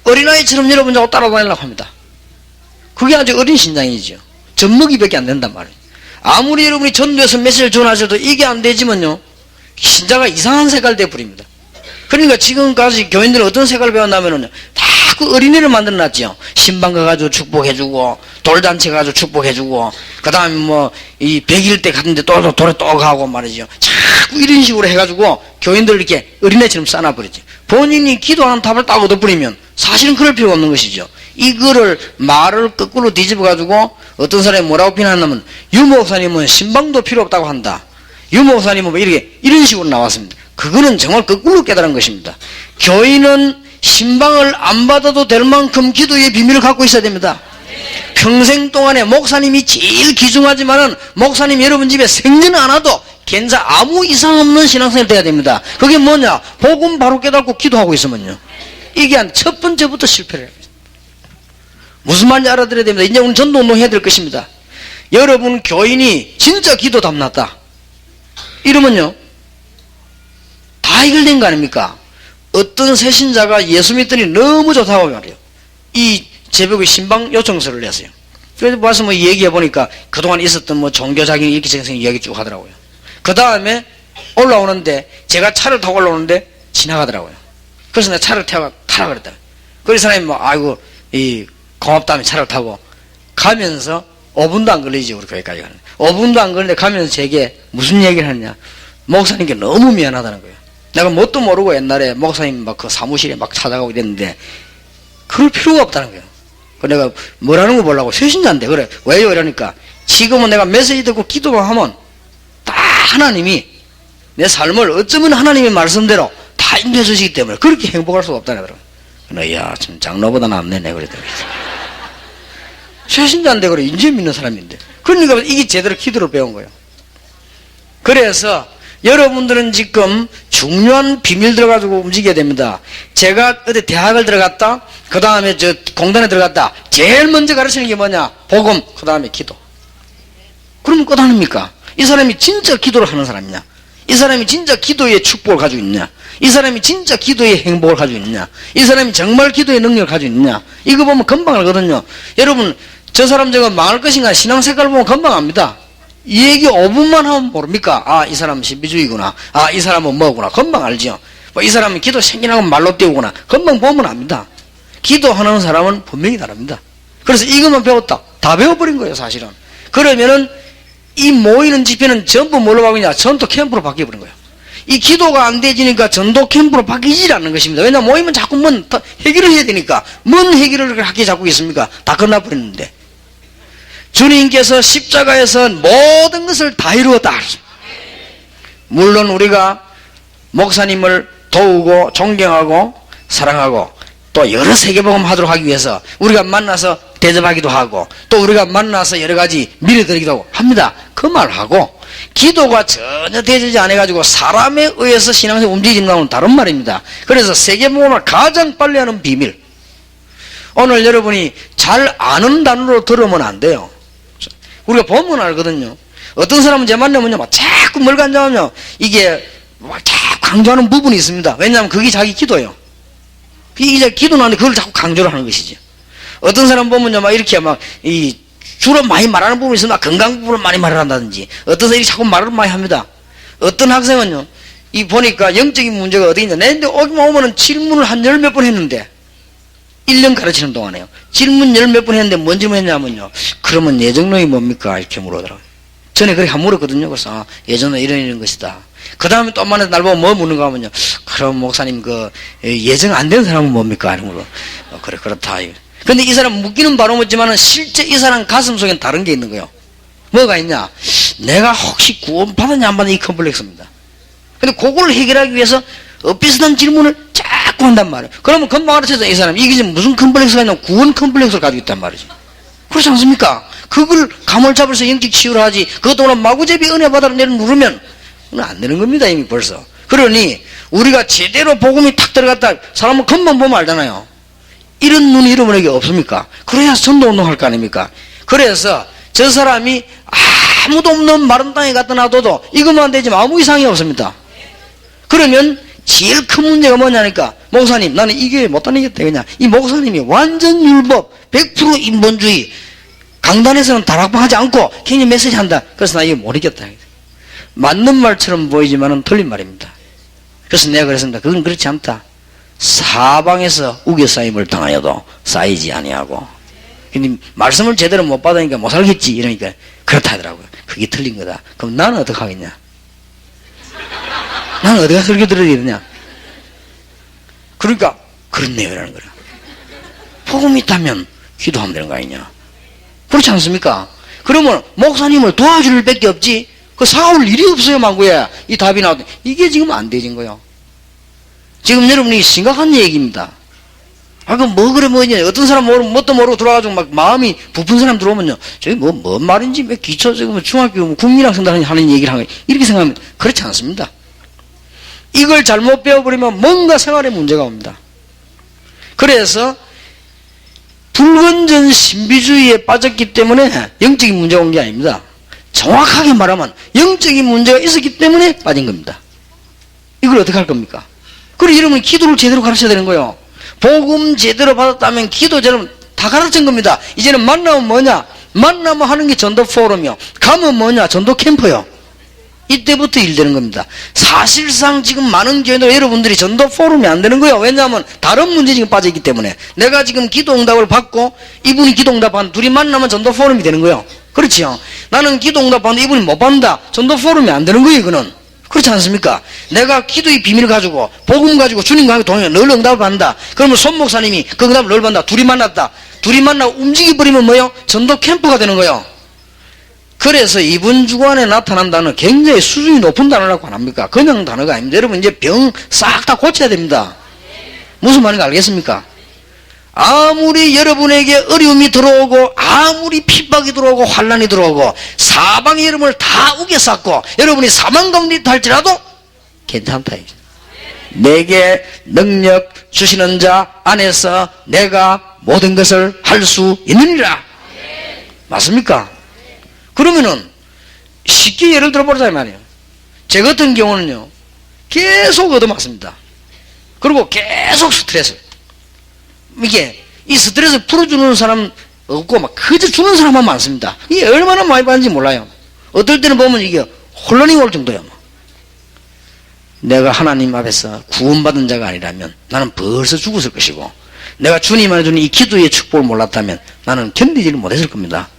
어린아이처럼 여러분 자꾸 따라다니려고 합니다. 그게 아주 어린 신장이죠. 젖먹이밖에 안 된단 말이에요. 아무리 여러분이 전도해서 메시지를 전하셔도 이게 안 되지만요 신자가 이상한 색깔 돼버립니다. 그러니까 지금까지 교인들은 어떤 색깔을 배웠냐면요 다 그 어린이를 만들어놨죠. 신방 가가지고 축복해주고 돌잔치 가가지고 축복해주고 그 다음에 뭐 이 100일 때 갔는데 또 돌에 또 가고 말이죠. 자꾸 이런 식으로 해가지고 교인들 이렇게 어린애처럼 쌓아버리죠. 본인이 기도하는 답을 딱 얻어버리면 사실은 그럴 필요가 없는 것이죠. 이거를 말을 거꾸로 뒤집어가지고 어떤 사람이 뭐라고 비난하면 유목사님은 신방도 필요 없다고 한다. 유목사님은 뭐 이런 식으로 나왔습니다. 그거는 정말 거꾸로 깨달은 것입니다. 교인은 신방을 안 받아도 될 만큼 기도의 비밀을 갖고 있어야 됩니다. 평생 동안에 목사님이 제일 귀중하지만은 목사님 여러분 집에 생전 안 와도 괜찮아 아무 이상 없는 신앙생활 돼야 됩니다. 그게 뭐냐? 복음 바로 깨닫고 기도하고 있으면요. 이게 한 첫 번째부터 실패를 합니다. 무슨 말인지 알아들어야 됩니다. 이제 오늘 전도운동 해야 될 것입니다. 여러분 교인이 진짜 기도 담났다 이러면요 다 해결된 거 아닙니까? 어떤 새신자가 예수 믿더니 너무 좋다고 말이에요. 이 제복의 신방 요청서를 냈어요. 그래서 와서 뭐 얘기해 보니까 그동안 있었던 뭐 종교 자격 이렇게 생생 이야기 쭉 하더라고요. 그 다음에 올라오는데 제가 차를 타고 올라오는데 지나가더라고요. 그래서 내가 차를 타라 그랬다. 그래서 사람이 뭐 아이고 이 고맙다며 차를 타고 가면서 5분도 안 걸리지 우리 거기까지 가는. 5분도 안 걸리는데 가면서 제게 무슨 얘기를 하느냐. 목사님께 너무 미안하다는 거예요. 내가 뭣도 모르고 옛날에 목사님 막 그 사무실에 막 찾아가고 이랬는데 그럴 필요가 없다는 거예요. 그래서 내가 뭐라는 거 보려고 새신자인데 그래 왜요 이러니까 지금은 내가 메시지 듣고 기도만 하면 다 하나님이 내 삶을 어쩌면 하나님의 말씀대로 다 인도해 주시기 때문에 그렇게 행복할 수가 없다는 거예요. 이야 참 장로보다 낫네 내 그랬더니 새신자인데 그래 인제 믿는 사람인데 그러니까 이게 제대로 기도를 배운 거예요. 그래서 여러분들은 지금 중요한 비밀 들어가지고 움직여야 됩니다. 제가 어디 대학을 들어갔다 그 다음에 저 공단에 들어갔다 제일 먼저 가르치는 게 뭐냐? 복음 그 다음에 기도. 그러면 끝 아닙니까? 이 사람이 진짜 기도를 하는 사람이냐? 이 사람이 진짜 기도의 축복을 가지고 있냐? 이 사람이 진짜 기도의 행복을 가지고 있냐? 이 사람이 정말 기도의 능력을 가지고 있냐? 이거 보면 금방 알거든요. 여러분 저 사람 저거 망할 것인가 신앙 색깔 보면 금방 압니다. 이 얘기 5분만 하면 모릅니까? 아, 이 사람은 신비주의구나. 아, 이 사람은 뭐구나. 금방 알죠. 뭐 이 사람은 기도 생기나고 말로 띄우구나. 금방 보면 압니다. 기도하는 사람은 분명히 다릅니다. 그래서 이것만 배웠다. 다 배워버린 거예요, 사실은. 그러면은 이 모이는 집회는 전부 뭘로 바뀌냐? 전도 캠프로 바뀌어버린 거예요. 이 기도가 안 되지니까 전도 캠프로 바뀌질 않는 것입니다. 왜냐하면 모이면 자꾸 뭔 해결을 해야 되니까. 뭔 해결을 하게 자꾸 있습니까? 다 끝나버렸는데. 주님께서 십자가에서 모든 것을 다 이루었다. 물론 우리가 목사님을 도우고 존경하고 사랑하고 또 여러 세계복음 하도록 하기 위해서 우리가 만나서 대접하기도 하고 또 우리가 만나서 여러 가지 밀어드리기도 합니다. 그 말하고 기도가 전혀 되지 않아가지고 사람에 의해서 신앙생활이 움직이는 것은 다른 말입니다. 그래서 세계복음을 가장 빨리 하는 비밀 오늘 여러분이 잘 아는 단어로 들으면 안 돼요. 우리가 보면 알거든요. 어떤 사람은 제 만나면요, 막 자꾸 뭘 간장하며 이게 막 자꾸 강조하는 부분이 있습니다. 왜냐하면 그게 자기 기도예요. 이제 기도는 그걸 자꾸 강조를 하는 것이지. 어떤 사람 보면요, 막 이렇게 막 이 주로 많이 말하는 부분이 있으면 건강 부분을 많이 말을 한다든지 어떤 사람이 자꾸 말을 많이 합니다. 어떤 학생은요, 이 보니까 영적인 문제가 어디 있냐. 내한테 오기만 오면은 질문을 한 10몇 번 했는데 1년 가르치는 동안에요. 질문 10몇 번 했는데 뭔 질문 했냐면요. 그러면 예정론이 뭡니까? 이렇게 물어보더라고요. 전에 그렇게 한 물었거든요. 그래서 아, 예정론 이런 것이다. 그 다음에 또 만나서 날 보고 뭐 묻는가 하면요. 그럼 목사님 그 예정 안 된 사람은 뭡니까? 이런 걸로. 그래 그렇다. 근데 이 사람 묻기는 바로 묻지만은 실제 이 사람 가슴 속엔 다른 게 있는 거예요. 뭐가 있냐? 내가 혹시 구원 받았냐 안 받았냐 이 컴플렉스입니다. 근데 그걸 해결하기 위해서 비슷한 질문을 자꾸 한단 말이에요. 그러면 금방 알아채서 이 사람이 이게 지금 무슨 컴플렉스가 있냐면 구원 컴플렉스를 가지고 있단 말이죠. 그렇지 않습니까? 그걸 감을 잡아서 영적 치유를 하지 그것도 오늘 마구잡이 은혜 받아라 내려 누르면 안 되는 겁니다 이미 벌써. 그러니 우리가 제대로 복음이 탁 들어갔다 사람은 금방 보면 알잖아요. 이런 눈이 이런 게 없습니까? 그래야 전도운동 할 거 아닙니까? 그래서 저 사람이 아무도 없는 마른 땅에 갖다 놔둬도 이것만 되지만 아무 이상이 없습니다. 그러면 제일 큰 문제가 뭐냐니까 목사님 나는 이 교회 못 다니겠다. 그냥 이 목사님이 완전 율법 100% 인본주의 강단에서는 다락방 하지 않고 괜히 메시지 한다. 그래서 나 이거 모르겠다. 맞는 말처럼 보이지만은 틀린 말입니다. 그래서 내가 그랬습니다. 그건 그렇지 않다. 사방에서 우겨싸임을 당하여도 쌓이지 아니하고 근데 말씀을 제대로 못 받으니까 못 살겠지 이러니까 그렇다 하더라고요. 그게 틀린 거다. 그럼 나는 어떻게 하겠냐? 나는 어디가 설교 들어야 되느냐? 그러니까 그렇네요 이라는 거야. 복음이 있다면 기도하면 되는 거 아니냐? 그렇지 않습니까? 그러면 목사님을 도와줄 밖에 없지 그 사올 일이 없어요 망구야. 이 답이 나오더니 이게 지금 안 되진 거예요. 지금 여러분이 심각한 얘기입니다. 그럼 뭐 그래 뭐냐. 어떤 사람 뭣도 모르고 들어와가지고 막 마음이 부푼 사람 들어오면요. 저기 뭔 말인지 왜 기초, 저기 중학교 국민학생들 하는 얘기를 하는 거예요. 이렇게 생각하면 그렇지 않습니다. 이걸 잘못 배워버리면 뭔가 생활에 문제가 옵니다. 그래서 불건전 신비주의에 빠졌기 때문에 영적인 문제가 온 게 아닙니다. 정확하게 말하면 영적인 문제가 있었기 때문에 빠진 겁니다. 이걸 어떻게 할 겁니까? 그리고 여러분 기도를 제대로 가르쳐야 되는 거예요. 복음 제대로 받았다면 기도 제대로 다 가르친 겁니다. 이제는 만나면 뭐냐? 만나면 하는 게 전도 포럼이요. 가면 뭐냐? 전도 캠프요. 이때부터 일 되는 겁니다. 사실상 지금 많은 교회도 여러분들이 전도 포럼이 안 되는 거예요. 왜냐하면 다른 문제 지금 빠져있기 때문에. 내가 지금 기도 응답을 받고 이분이 기도 응답한 둘이 만나면 전도 포럼이 되는 거예요. 그렇지요. 나는 기도 응답하는데 이분이 못 받는다. 전도 포럼이 안 되는 거예요. 이거는. 그렇지 않습니까? 내가 기도의 비밀을 가지고 복음 가지고 주님과 함께 동행해 늘 응답을 받는다. 그러면 손 목사님이 그 응답을 늘 받는다. 둘이 만났다. 둘이 만나고 움직여버리면 뭐요? 전도 캠프가 되는 거예요. 그래서 이분 주관에 나타난 단어는 굉장히 수준이 높은 단어라고 안 합니까? 그냥 단어가 아닙니다. 여러분 이제 병 싹 다 고쳐야 됩니다. 무슨 말인지 알겠습니까? 아무리 여러분에게 어려움이 들어오고 아무리 핍박이 들어오고 환난이 들어오고 사방이 여러분을 다 우겨쌌고 여러분이 사망 가운데 있다 할지라도 괜찮다. 내게 능력 주시는 자 안에서 내가 모든 것을 할 수 있느니라. 맞습니까? 그러면은 쉽게 예를 들어보자 이 말이에요. 제 같은 경우는요 계속 얻어맞습니다. 그리고 계속 스트레스. 이게 이 스트레스 풀어주는 사람 없고 막 그저 주는 사람만 많습니다. 이게 얼마나 많이 받는지 몰라요. 어떨 때는 보면 이게 혼란이 올 정도예요. 내가 하나님 앞에서 구원받은 자가 아니라면 나는 벌써 죽었을 것이고 내가 주님 안에 주는 이 기도의 축복을 몰랐다면 나는 견디지를 못했을 겁니다.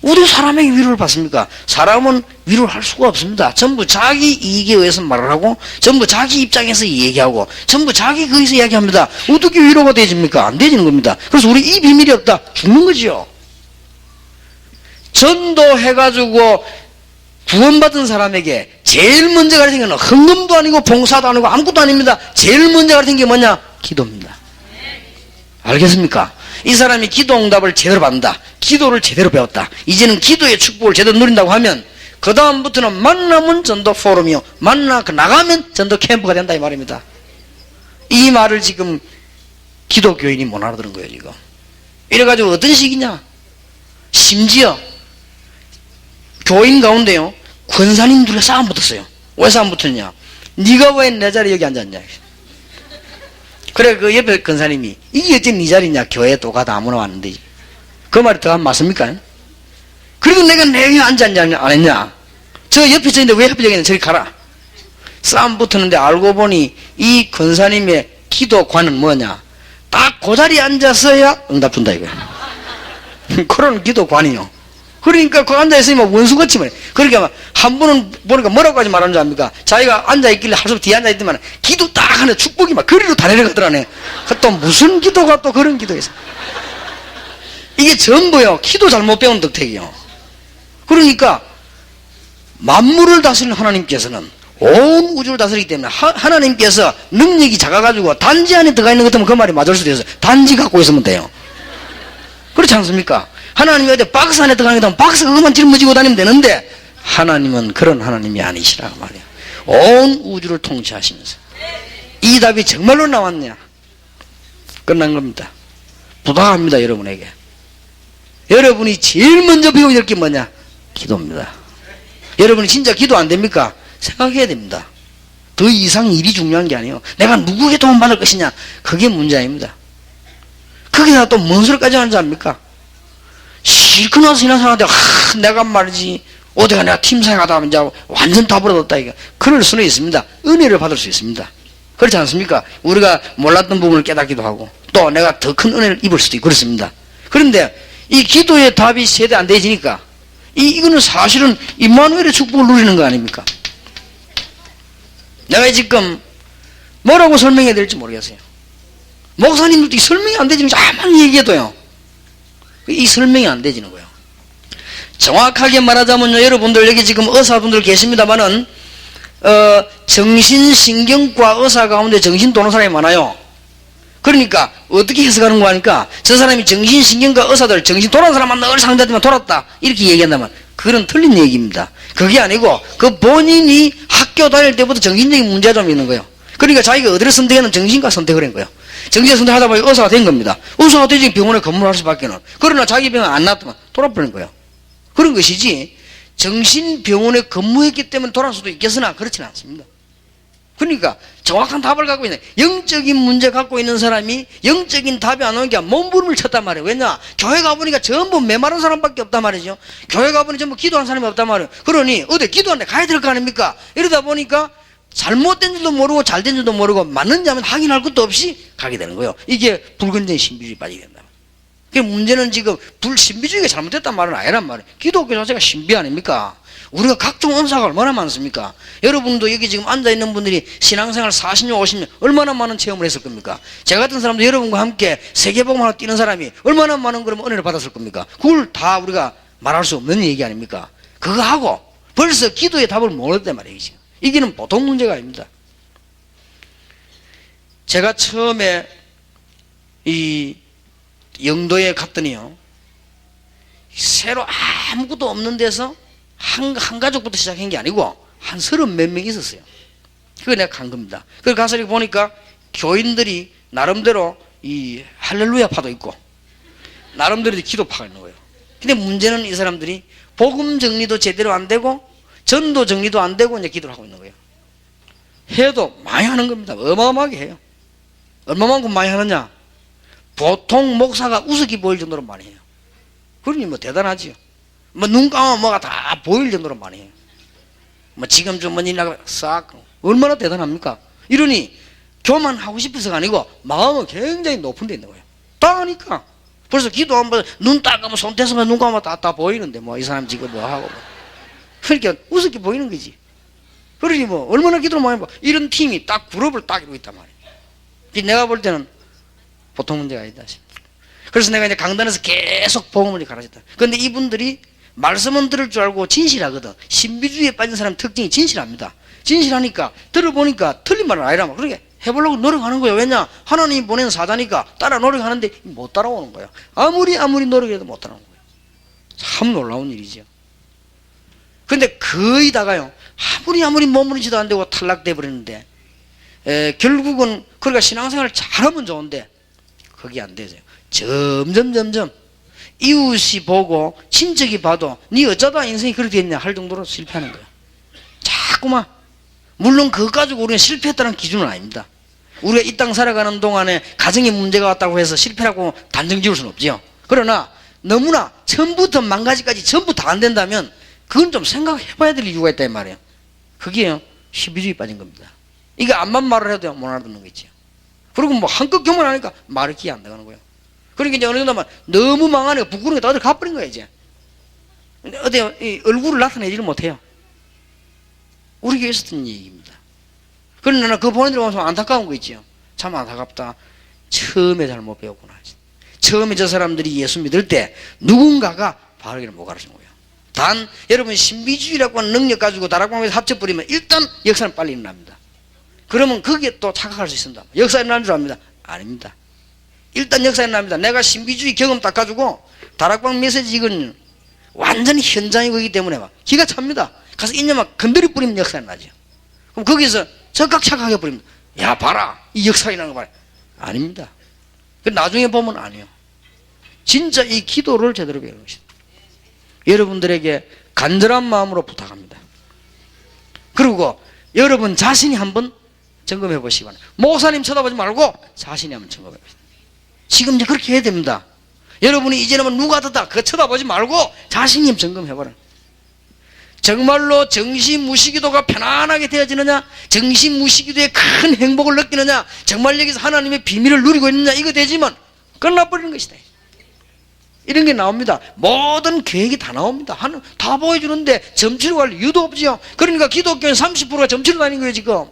우리 사람에게 위로를 받습니까? 사람은 위로를 할 수가 없습니다. 전부 자기 이익에 의해서 말을 하고 전부 자기 입장에서 얘기하고 전부 자기 거기서 이야기합니다. 어떻게 위로가 되집니까? 안 되지는 겁니다. 그래서 우리 이 비밀이 없다. 죽는 거지요. 전도해가지고 구원받은 사람에게 제일 먼저 가르친 건 헌금도 아니고 봉사도 아니고 아무것도 아닙니다. 제일 먼저 가르친 게 뭐냐? 기도입니다. 알겠습니까? 이 사람이 기도 응답을 제대로 받는다. 기도를 제대로 배웠다. 이제는 기도의 축복을 제대로 누린다고 하면 그 다음부터는 만나면 전도 포럼이요. 나가면 전도 캠프가 된다 이 말입니다. 이 말을 지금 기독교인이 못 알아들은 거예요 지금. 이래가지고 어떤 식이냐? 심지어 교인 가운데요 권사님들과 싸움 붙었어요. 왜 싸움 붙었냐? 네가 왜 내 자리에 여기 앉았냐? 그래 그 옆에 권사님이 이게 어째 네 자리냐? 교회 또 가다 아무나 왔는데 그 말이 더 맞습니까? 그리고 내가 여기 앉았냐 안 했냐? 저 옆에 있는데 왜 하필 여기는 저기 가라. 싸움 붙었는데 알고 보니 이 권사님의 기도관은 뭐냐? 딱 그 자리에 앉아서야 응답 준다 이거야. 그런 기도관이요. 그러니까 그 앉아있으면 원수같이 말이야. 그러니까 한 분은 보니까 뭐라고까지 말하는 줄 압니까? 자기가 앉아있길래 하루 뒤에 앉아있더만 기도 딱 하는 축복이 막 거리로 다 내려가더라네. 또 무슨 기도가 또 그런 기도에서. 이게 전부요. 기도 잘못 배운 덕택이요. 그러니까 만물을 다스리는 하나님께서는 온 우주를 다스리기 때문에 하나님께서 능력이 작아가지고 단지 안에 들어가 있는 것 같으면 그 말이 맞을 수도 있어요. 단지 갖고 있으면 돼요. 그렇지 않습니까? 하나님이 어디 박스 안에 들어가는 것 같으면 박스 그것만 짊어지고 다니면 되는데 하나님은 그런 하나님이 아니시라고 말이에요. 온 우주를 통치하시면서 이 답이 정말로 나왔냐? 끝난 겁니다. 부탁합니다 여러분에게. 여러분이 제일 먼저 배워야 될 게 뭐냐? 기도입니다. 여러분이 진짜 기도 안 됩니까? 생각해야 됩니다. 더 이상 일이 중요한 게 아니에요. 내가 누구에게 도움 받을 것이냐? 그게 문제 아닙니다. 거기다 또 뭔 소리까지 하는지 압니까? 실컷 나서 신앙생활하는데 내가 말이지 어디가 내가 팀사회가다 하면 이제 완전 다 벌어졌다 이거. 그럴 수는 있습니다. 은혜를 받을 수 있습니다. 그렇지 않습니까? 우리가 몰랐던 부분을 깨닫기도 하고 또 내가 더 큰 은혜를 입을 수도 있고 그렇습니다. 그런데 이 기도의 답이 세대 안 되지니까 이거는 사실은 임마누엘의 축복을 누리는 거 아닙니까? 내가 지금 뭐라고 설명해야 될지 모르겠어요. 목사님들도 이 설명이 안 되지는 아무리 얘기해도요. 이 설명이 안 되지는 거예요. 정확하게 말하자면요. 여러분들 여기 지금 의사분들 계십니다만은 정신신경과 의사 가운데 정신 도는 사람이 많아요. 그러니까 어떻게 해석하는 거 하니까 저 사람이 정신신경과 의사들 정신 돌아온 사람만 늘 상대하지만 돌았다 이렇게 얘기한다면 그건 틀린 얘기입니다. 그게 아니고 그 본인이 학교 다닐 때부터 정신적인 문제가 좀 있는 거예요. 그러니까 자기가 어디를 선택했는 정신과 선택을 한 거예요. 정신과 선택하다 보니 의사가 된 겁니다. 의사가 되지 병원에 근무할 수밖에는. 그러나 자기 병은 안 낫더만 돌아버린 거예요. 그런 것이지 정신병원에 근무했기 때문에 돌아올 수도 있겠으나 그렇지는 않습니다. 그러니까 정확한 답을 갖고 있는 영적인 문제 갖고 있는 사람이 영적인 답이 안 오니까 몸부림을 쳤단 말이에요. 왜냐? 교회 가보니까 전부 메마른 사람밖에 없단 말이죠. 교회 가보니 전부 기도하는 사람이 없단 말이에요. 그러니 어디 기도하는데 가야 될 거 아닙니까? 이러다 보니까 잘못된 줄도 모르고 잘된 줄도 모르고 맞는지 하면 확인할 것도 없이 가게 되는 거예요. 이게 불건전의 신비주의 빠지게 된다. 그 문제는 지금 불신비주의가 잘못됐단 말은 아니란 말이에요. 기독교 자체가 신비 아닙니까? 우리가 각종 은사가 얼마나 많습니까? 여러분도 여기 지금 앉아있는 분들이 신앙생활 40년 50년 얼마나 많은 체험을 했을 겁니까? 제 같은 사람도 여러분과 함께 세계복음화로 뛰는 사람이 얼마나 많은 그런 은혜를 받았을 겁니까? 그걸 다 우리가 말할 수 없는 얘기 아닙니까? 그거 하고 벌써 기도의 답을 모르단 말이죠. 이게는 보통 문제가 아닙니다. 제가 처음에 이 영도에 갔더니요, 새로 아무것도 없는 데서 한 가족부터 시작한 게 아니고 한 30몇 명 있었어요. 그거 내가 간 겁니다. 그래서 가서 이렇게 보니까 교인들이 나름대로 이 할렐루야 파도 있고 나름대로 기도파가 있는 거예요. 근데 문제는 이 사람들이 복음 정리도 제대로 안 되고 전도 정리도 안 되고 이제 기도를 하고 있는 거예요. 해도 많이 하는 겁니다. 어마어마하게 해요. 얼마만큼 많이 하느냐? 보통 목사가 우습게 보일 정도로 많이 해요. 그러니 뭐 대단하지요. 뭐 눈 감으면 뭐가 다 보일 정도로 많이 해요. 뭐 지금 좀 뭐니나 싹 얼마나 대단합니까? 이러니 교만하고 싶어서가 아니고 마음은 굉장히 높은 데 있는 거예요. 다 하니까. 벌써 기도 한번 눈 딱 감으면 손 떼서만 눈 감으면 다 보이는데 뭐 이 사람 지금 뭐 하고 뭐. 그러니까 우습게 보이는 거지. 그러니 뭐 얼마나 기도를 많이 봐. 이런 팀이 딱 그룹을 딱 이루고 있단 말이에요. 내가 볼 때는 보통 문제가 아니다 싶습니다. 그래서 내가 이제 강단에서 계속 복음을 가르쳤다. 그런데 이분들이 말씀은 들을 줄 알고 진실하거든. 신비주의에 빠진 사람 특징이 진실합니다. 진실하니까 들어보니까 틀린 말은 아니라면 그러게 해보려고 노력하는 거예요. 왜냐? 하나님이 보낸 사자니까 따라 노력하는데 못 따라오는 거예요. 아무리 노력해도 못 따라오는 거예요. 참 놀라운 일이죠. 근데 거의 다가요, 아무리 머무르지도 안 되고 탈락돼 버리는데 결국은 그러니까 신앙생활을 잘하면 좋은데 그게 안 되죠. 점점 이웃이 보고 친척이 봐도 네 어쩌다 인생이 그렇게 됐냐 할 정도로 실패하는 거예요. 자꾸만. 물론 그것 가지고 우리가 실패했다는 기준은 아닙니다. 우리가 이 땅 살아가는 동안에 가정에 문제가 왔다고 해서 실패라고 단정 지을 수는 없지요. 그러나 너무나 처음부터 만가지까지 전부 다 안 된다면 그건 좀 생각해 봐야 될 이유가 있다 이 말이에요. 그게요, 신비주의 빠진 겁니다. 이게 암만 말을 해도 못 알아듣는 거 있죠. 그리고 뭐 한껏 교만하니까 말을 기회 안 나가는 거예요. 그러니까 이제 어느 정도면 너무 망하니까 부끄러우니까 어디 가버린 거야 이제. 근데 어디 얼굴을 나타내지를 못해요. 우리 교회에 있었던 얘기입니다. 그러나 나는 그거 보는 데 보면서 안타까운 거 있죠. 참 안타깝다. 처음에 잘못 배웠구나. 처음에 저 사람들이 예수 믿을 때 누군가가 바르게 못 가르친 거예요. 단 여러분 신비주의라고 하는 능력 가지고 다락방에서 합쳐버리면 일단 역사는 빨리 일어납니다. 그러면 거기에 또 착각할 수 있습니다. 역사 일어나는 줄 압니다. 아닙니다. 일단 역사 일어납니다. 내가 신비주의 경험 딱 가지고 다락방 메시지 이건 완전히 현장이기 때문에 막 기가 찹니다. 가서 인념만 건드려 뿌리면 역사 일어나죠. 그럼 거기서 적각 착각해 버립니다. 야 봐라 이 역사 일어나는 거 봐라. 아닙니다. 나중에 보면 아니에요. 진짜 이 기도를 제대로 배우는 것입니다. 여러분들에게 간절한 마음으로 부탁합니다. 그리고 여러분 자신이 한번 점검해 보시기 바랍니다. 목사님 쳐다보지 말고 자신이 한번 점검해 보십시오. 지금 이제 그렇게 해야 됩니다. 여러분이 이제는 누가 듣다 그거 쳐다보지 말고 자신이 점검해 보라. 정말로 정신무시기도가 편안하게 되어지느냐, 정신무시기도의 큰 행복을 느끼느냐, 정말 여기서 하나님의 비밀을 누리고 있느냐, 이거 되지만 끝나버리는 것이다. 이런 게 나옵니다. 모든 계획이 다 나옵니다. 다 보여주는데 점치러 갈 이유도 없지요. 그러니까 기독교는 30%가 점치러 다니는 거예요 지금.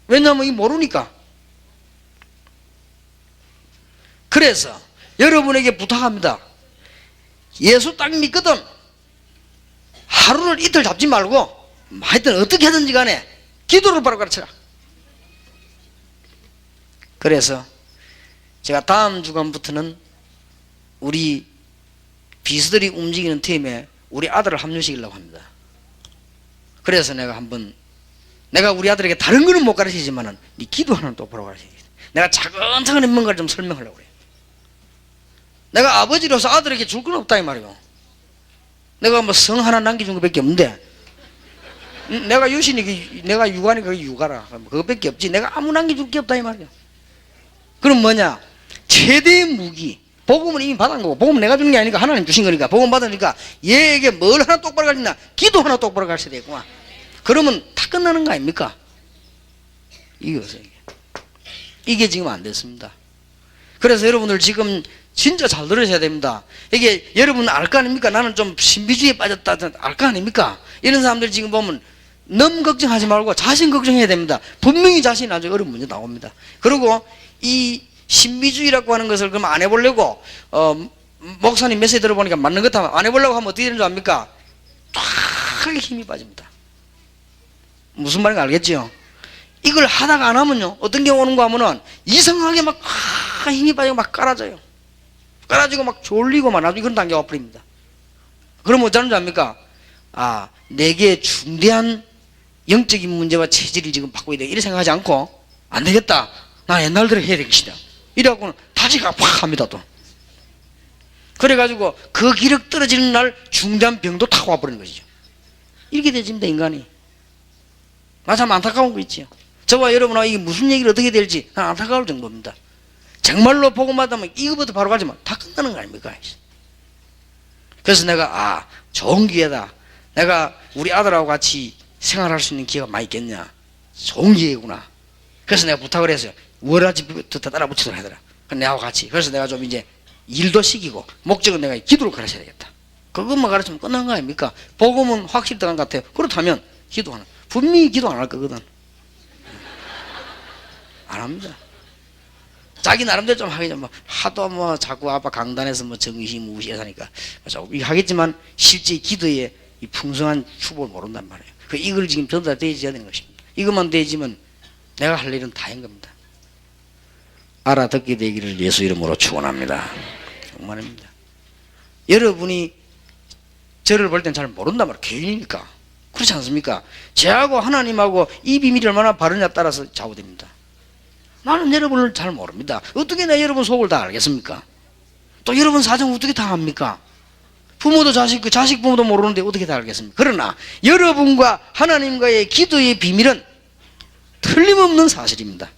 왜냐하면 이 모르니까. 그래서 여러분에게 부탁합니다. 예수 딱 믿거든 하루를 이틀 잡지 말고 하여튼 어떻게 하든지 간에 기도를 바로 가르쳐라. 그래서 제가 다음 주간부터는 우리 비서들이 움직이는 팀에 우리 아들을 합류시키려고 합니다. 그래서 내가 우리 아들에게 다른 거는 못 가르치지만은 네 기도 하나는 똑바로 가르치겠다. 내가 차근차근히 뭔가를 좀 설명하려고 그래요. 내가 아버지로서 아들에게 줄 건 없다 이 말이에요. 내가 뭐 성 하나 남겨준 것밖에 없는데, 내가 유신이, 내가 육아니 그게 육아라. 그것밖에 없지. 내가 아무 남겨줄 게 없다 이 말이에요. 그럼 뭐냐? 최대의 무기. 복음은 이미 받은 거고, 복음은 내가 주는 게 아니니까 하나님 주신 거니까, 복음 받으니까 얘에게 뭘 하나 똑바로 가르치나? 기도 하나 똑바로 가르쳐야 되겠구나. 그러면 다 끝나는 거 아닙니까? 이거세요. 이게 지금 안 됐습니다. 그래서 여러분들 지금 진짜 잘 들으셔야 됩니다. 이게 여러분 알 거 아닙니까? 나는 좀 신비주의에 빠졌다 알 거 아닙니까? 이런 사람들 지금 보면 너무 걱정하지 말고 자신 걱정해야 됩니다. 분명히 자신이 나중에 어려운 문제 나옵니다. 그리고 이 신비주의라고 하는 것을 그럼 안 해보려고 목사님 메시지 들어보니까 맞는 것 하면 안 해보려고 하면 어떻게 되는 줄 압니까? 쫙 힘이 빠집니다. 무슨 말인지 알겠죠? 이걸 하다가 안 하면요 어떤 경우 오는가 하면은 이상하게 막 힘이 빠지고 막 깔아져요. 깔아지고 막 졸리고 막 나중에 그런 단계가 와버립니다. 그러면 어쩌는 줄 압니까? 아, 내게 중대한 영적인 문제와 체질을 지금 바꿔야 돼. 이렇게 생각하지 않고 안 되겠다. 나 옛날대로 해야 되겠다. 이래갖고는 다시 팍 합니다 또. 그래가지고 그 기력 떨어지는 날 중대한 병도 타고 와버리는 것이죠. 이렇게 되집니다 인간이. 나 참 안타까운 거 있지요. 저와 여러분하고 이게 무슨 얘기를 어떻게 될지 난 안타까울 정도입니다. 정말로 복음 받으면 이거부터 바로 가지면 다 끝나는 거 아닙니까? 그래서 내가 좋은 기회다. 내가 우리 아들하고 같이 생활할 수 있는 기회가 많이 있겠냐. 좋은 기회구나. 그래서 내가 부탁을 했어요. 월화집부터 따라 붙이도록 하더라. 내하고 같이. 그래서 내가 좀 이제 일도 시키고 목적은 내가 기도를 가르쳐야 되겠다. 그것만 가르치면 끝난 거 아닙니까? 복음은 확실히 들어간 것 같아요. 그렇다면 기도하는. 분명히 기도 안 할 거거든. 안 합니다. 자기 나름대로 좀 하겠죠. 뭐 하도 뭐 자꾸 아빠 강단에서 뭐 정의무시하니까 이거 하겠지만 실제 기도에 이 풍성한 축복을 모른단 말이에요. 이걸 지금 전달되어야 되는 것입니다. 이것만 되지면 내가 할 일은 다 한 겁니다. 알아듣게 되기를 예수 이름으로 축원합니다. 정말입니다. 여러분이 저를 볼 땐 잘 모른단 말이에요. 개인이니까. 그렇지 않습니까? 저하고 하나님하고 이 비밀이 얼마나 바르냐 따라서 좌우됩니다. 나는 여러분을 잘 모릅니다. 어떻게 내 여러분 속을 다 알겠습니까? 또 여러분 사정 어떻게 다 압니까? 부모도 자식 부모도 모르는데 어떻게 다 알겠습니까? 그러나 여러분과 하나님과의 기도의 비밀은 틀림없는 사실입니다.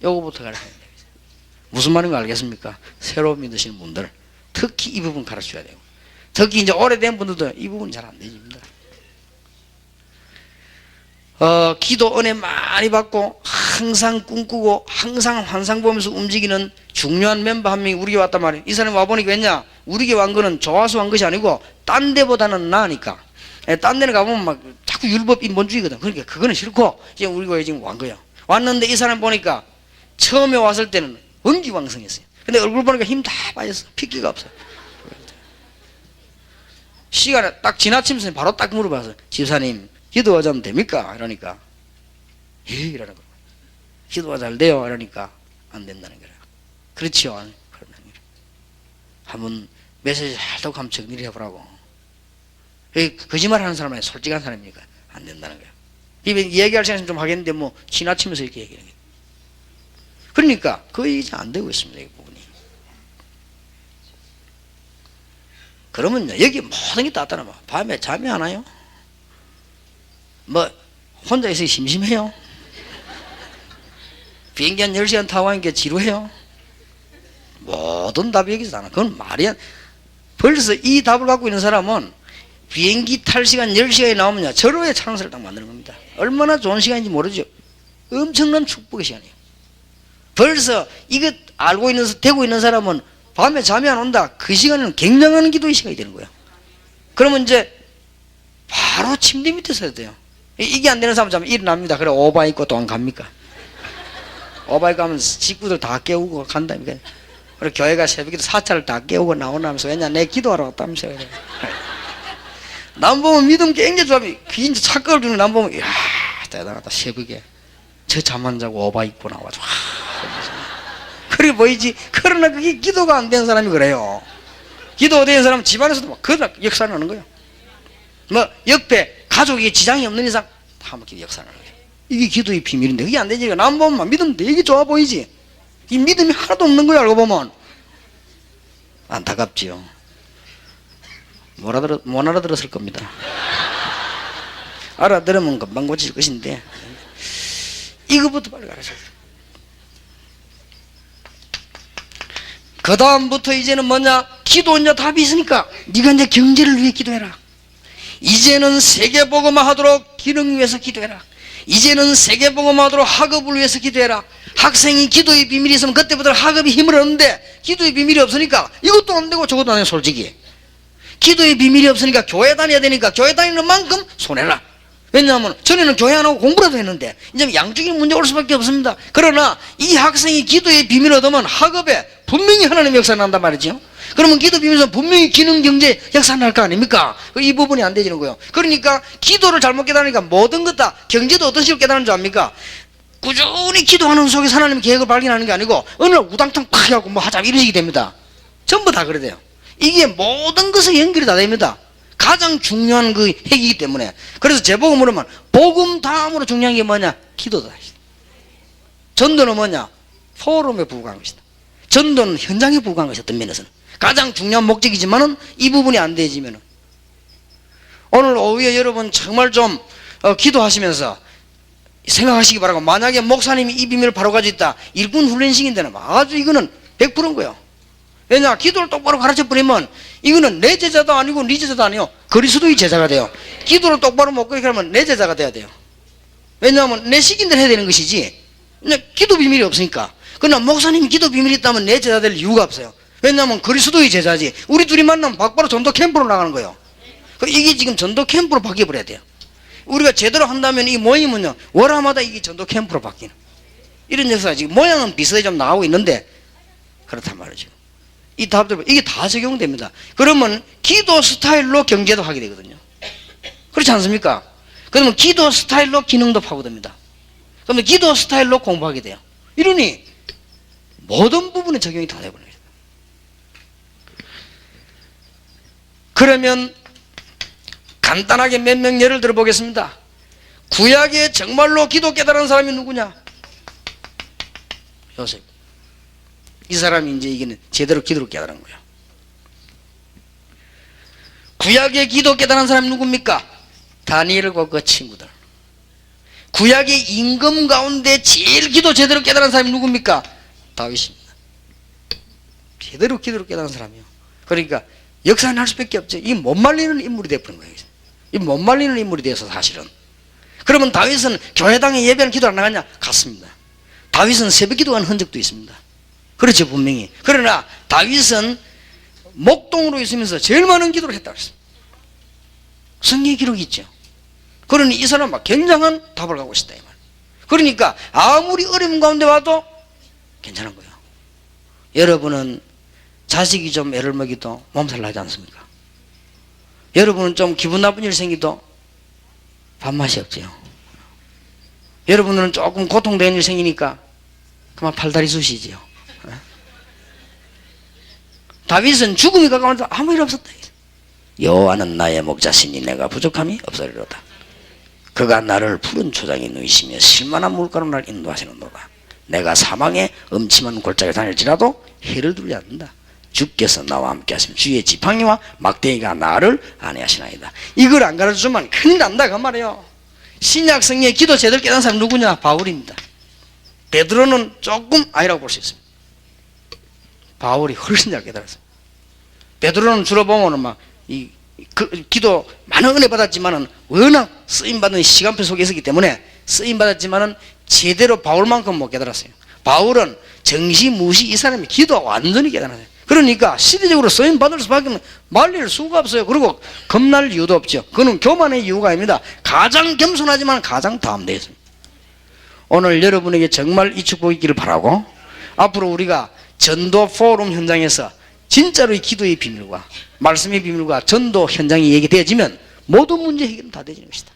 요거부터 가르쳐야 돼요. 무슨 말인가 알겠습니까? 새로 믿으시는 분들 특히 이 부분 가르쳐야 돼요. 특히 이제 오래된 분들도 이 부분이 잘 안 되집니다. 기도 은혜 많이 받고 항상 꿈꾸고 항상 환상 보면서 움직이는 중요한 멤버 한 명이 우리 교회 왔단 말이에요. 이 사람이 와보니까 왜냐? 우리 교회 wan 거는 좋아서 wan 것이 아니고 딴 데보다는 나으니까. 딴 데는 가보면 막 자꾸 율법 인본주의거든. 그러니까 그거는 싫고 이제 우리 교회에 지금 wan 거예요. 왔는데 이 사람 보니까 처음에 왔을 때는 원기왕성했어요. 근데 얼굴 보니까 힘 다 빠졌어. 핏기가 없어. 시간에 딱 지나치면서 바로 딱 물어봐서 집사님 기도하자면 됩니까? 이러니까 예 이러는 거예요. 기도가 잘 돼요? 이러니까 안 된다는 거예요. 그렇지요? 그러는 거예요. 한번 메시지 잘 듣고 한번 정리를 해보라고. 거짓말하는 사람은 솔직한 사람이니까 안 된다는 거예요. 얘기할 시간은 좀 하겠는데 뭐 지나치면서 이렇게 얘기하는 거예요. 그러니까 거의 이제 안 되고 있습니다. 이 부분이. 그러면요 여기 모든 게 다 따라와. 밤에 잠이 안 와요? 뭐 혼자 있어서 심심해요? 비행기 한 10시간 타고 가니까 지루해요? 모든 답이 여기서 나와. 그건 말이 안. 벌써 이 답을 갖고 있는 사람은 비행기 탈 시간 10시간이 나오면요 절호의 찬스를 딱 만드는 겁니다. 얼마나 좋은 시간인지 모르죠. 엄청난 축복의 시간이에요. 벌써 이거 알고 있는 되고 있는 사람은 밤에 잠이 안 온다. 그 시간은 굉장한 기도의 시간이 되는 거예요. 그러면 이제 바로 침대 밑에서 해야 돼요. 이게 안 되는 사람은 잠 일어납니다. 그래 오바 입고 또 안 갑니까? 오바 입고 하면 식구들 다 깨우고 간다니까. 그리고 교회가 새벽에 사찰을 다 깨우고 나오면서 왜냐 내 기도하러 갔다면서. 남 보면 믿음 굉장히 좋아하면 이제 착각을 주는 남 보면 이야 대단하다. 새벽에 저 잠 안 자고 오바 입고 나와서 그렇게 보이지. 그러나 그게 기도가 안 된 사람이 그래요. 기도가 된 사람은 집안에서도 막 그러다 역사하는 거예요. 뭐 옆에 가족에 지장이 없는 이상 다 막 역사하는 거예요. 이게 기도의 비밀인데 그게 안 되지. 남 보면 믿으면 되게 좋아 보이지. 이 믿음이 하나도 없는 거야. 알고 보면 안타깝지요. 못 알아들었을 겁니다. 알아들으면 금방 고칠 것인데 이거부터 빨리 가르쳐야 돼. 그 다음부터 이제는 뭐냐? 기도 이제 답이 있으니까 네가 이제 경제를 위해 기도해라. 이제는 세계복음화하도록 기능 위해서 기도해라. 이제는 세계복음화하도록 학업을 위해서 기도해라. 학생이 기도의 비밀이 있으면 그때부터 학업이 힘을 얻는데 기도의 비밀이 없으니까 이것도 안 되고 저것도 안 돼. 솔직히 기도의 비밀이 없으니까 교회 다녀야 되니까 교회 다니는 만큼 손해라. 왜냐하면 전에는 교회 안 하고 공부라도 했는데 이제 양쪽이 문제 올 수밖에 없습니다. 그러나 이 학생이 기도의 비밀을 얻으면 학업에 분명히 하나님의 역사가 난단 말이죠. 그러면 기도 비밀에서 분명히 기능 경제 역사가 날 거 아닙니까? 이 부분이 안 되지는 거예요. 그러니까 기도를 잘못 깨달으니까 모든 것 다 경제도 어떤 식으로 깨달는 줄 압니까? 꾸준히 기도하는 속에서 하나님의 계획을 발견하는 게 아니고 어느 날 우당탕 팍 하고 뭐 하자 이런 식이 됩니다. 전부 다 그래 돼요. 이게 모든 것에 연결이 다 됩니다. 가장 중요한 그 핵이기 때문에. 그래서 제복음으로 면 복음 다음으로 중요한 게 뭐냐? 기도다. 전도는 뭐냐? 포럼에 불과한 것이다. 전도는 현장에 불과한 것이 어떤 면에서는 가장 중요한 목적이지만은 이 부분이 안 되지면은 오늘 오후에 여러분 정말 좀 기도하시면서 생각하시기 바라고, 만약에 목사님이 이 비밀을 바로 가지고 있다, 일군 훈련식인데는 아주 이거는 100%인 거예요. 왜냐? 기도를 똑바로 가르쳐 버리면 이거는 내 제자도 아니고 네 제자도 아니요, 그리스도의 제자가 돼요. 기도를 똑바로 못 그렇게 하면 내 제자가 돼야 돼요. 왜냐하면 내 시킨대로 해야 되는 것이지 기도 비밀이 없으니까. 그러나 목사님이 기도 비밀이 있다면 내 제자 될 이유가 없어요. 왜냐하면 그리스도의 제자지. 우리 둘이 만나면 바로 전도 캠프로 나가는 거예요. 이게 지금 전도 캠프로 바뀌어버려야 돼요. 우리가 제대로 한다면 이 모임은요 월화마다 이게 전도 캠프로 바뀌는 이런 역사가 지금 모양은 비슷하게 좀 나오고 있는데 그렇단 말이죠. 이 답들 이게 다 적용됩니다. 그러면 기도 스타일로 경제도 하게 되거든요. 그렇지 않습니까? 그러면 기도 스타일로 기능도 파고듭니다. 그러면 기도 스타일로 공부하게 돼요. 이러니 모든 부분에 적용이 다 되버려요. 그러면 간단하게 몇 명 예를 들어 보겠습니다. 구약에 정말로 기도 깨달은 사람이 누구냐? 요셉. 이 사람이 이제 이게는 제대로 기도를 깨달은 거예요. 구약에 기도 깨달은 사람이 누굽니까? 다니엘과 그 친구들. 구약의 임금 가운데 제일 기도 제대로 깨달은 사람이 누굽니까? 다윗입니다. 제대로 기도를 깨달은 사람이요. 그러니까 역사는 할 수밖에 없죠. 이 못 말리는 인물이 되어버린 거예요. 이 못 말리는 인물이 돼서 사실은. 그러면 다윗은 교회당에 예배하는 기도 안 나갔냐? 갔습니다. 다윗은 새벽 기도한 흔적도 있습니다. 그렇죠, 분명히. 그러나 다윗은 목동으로 있으면서 제일 많은 기도를 했다고 했습니다. 성경 기록이 있죠. 그러니 이 사람은 막 굉장한 답을 가고 있다 이 말. 그러니까 아무리 어려운 가운데 와도 괜찮은 거예요. 여러분은 자식이 좀 애를 먹이도 몸살 나지 않습니까? 여러분은 좀 기분 나쁜 일 생기도 밥맛이 없지요. 여러분은 조금 고통되는 일 생기니까 그만 팔다리 쑤시지요. 다윗은 죽음이 가까운데 아무 일 없었다. 여호와는 나의 목자시니 내가 부족함이 없으리로다. 그가 나를 푸른 초장에 누이시며 실만한 물가로 날 인도하시는도다. 내가 사망의 음침한 골짜기에 다닐지라도 해를 두지 않는다. 주께서 나와 함께 하시면 주의 지팡이와 막대기가 나를 안위하시나이다. 이걸 안 가르쳐주면 큰일 난다 그 말이에요. 신약 성경에 기도 제대로 깨달은 사람 누구냐? 바울입니다. 베드로는 조금 아니라고 볼 수 있습니다. 바울이 훨씬 잘 깨달았어요. 베드로는 주로 보면은 막 기도 많은 은혜 받았지만은 워낙 쓰임 받은 시간표 속에 있었기 때문에 쓰임 받았지만은 제대로 바울만큼 못 깨달았어요. 바울은 정시무시 이 사람이 기도 완전히 깨달았어요. 그러니까 시대적으로 쓰임 받을 수밖에 말릴 수가 없어요. 그리고 겁날 이유도 없죠. 그는 교만의 이유가 아닙니다. 가장 겸손하지만 가장 다함되어 있습니다. 오늘 여러분에게 정말 이 축복이 있기를 바라고, 앞으로 우리가 전도 포럼 현장에서 진짜로 이 기도의 비밀과 말씀의 비밀과 전도 현장이 얘기되어지면 모든 문제 해결은 다 되는 것이다.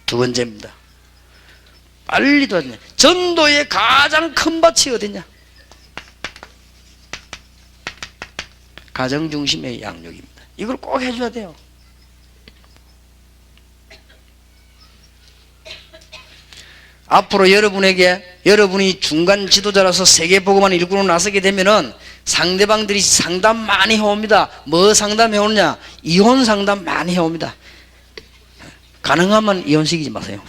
두 번째입니다. 빨리 도와주냐. 전도의 가장 큰 밭이 어디냐? 가정 중심의 양육입니다. 이걸 꼭 해줘야 돼요. 앞으로 여러분이 중간 지도자라서 세계보고만 일구로 나서게 되면은 상대방들이 상담 많이 해옵니다. 뭐 상담해 오느냐? 이혼 상담 많이 해옵니다. 가능하면 이혼시키지 마세요.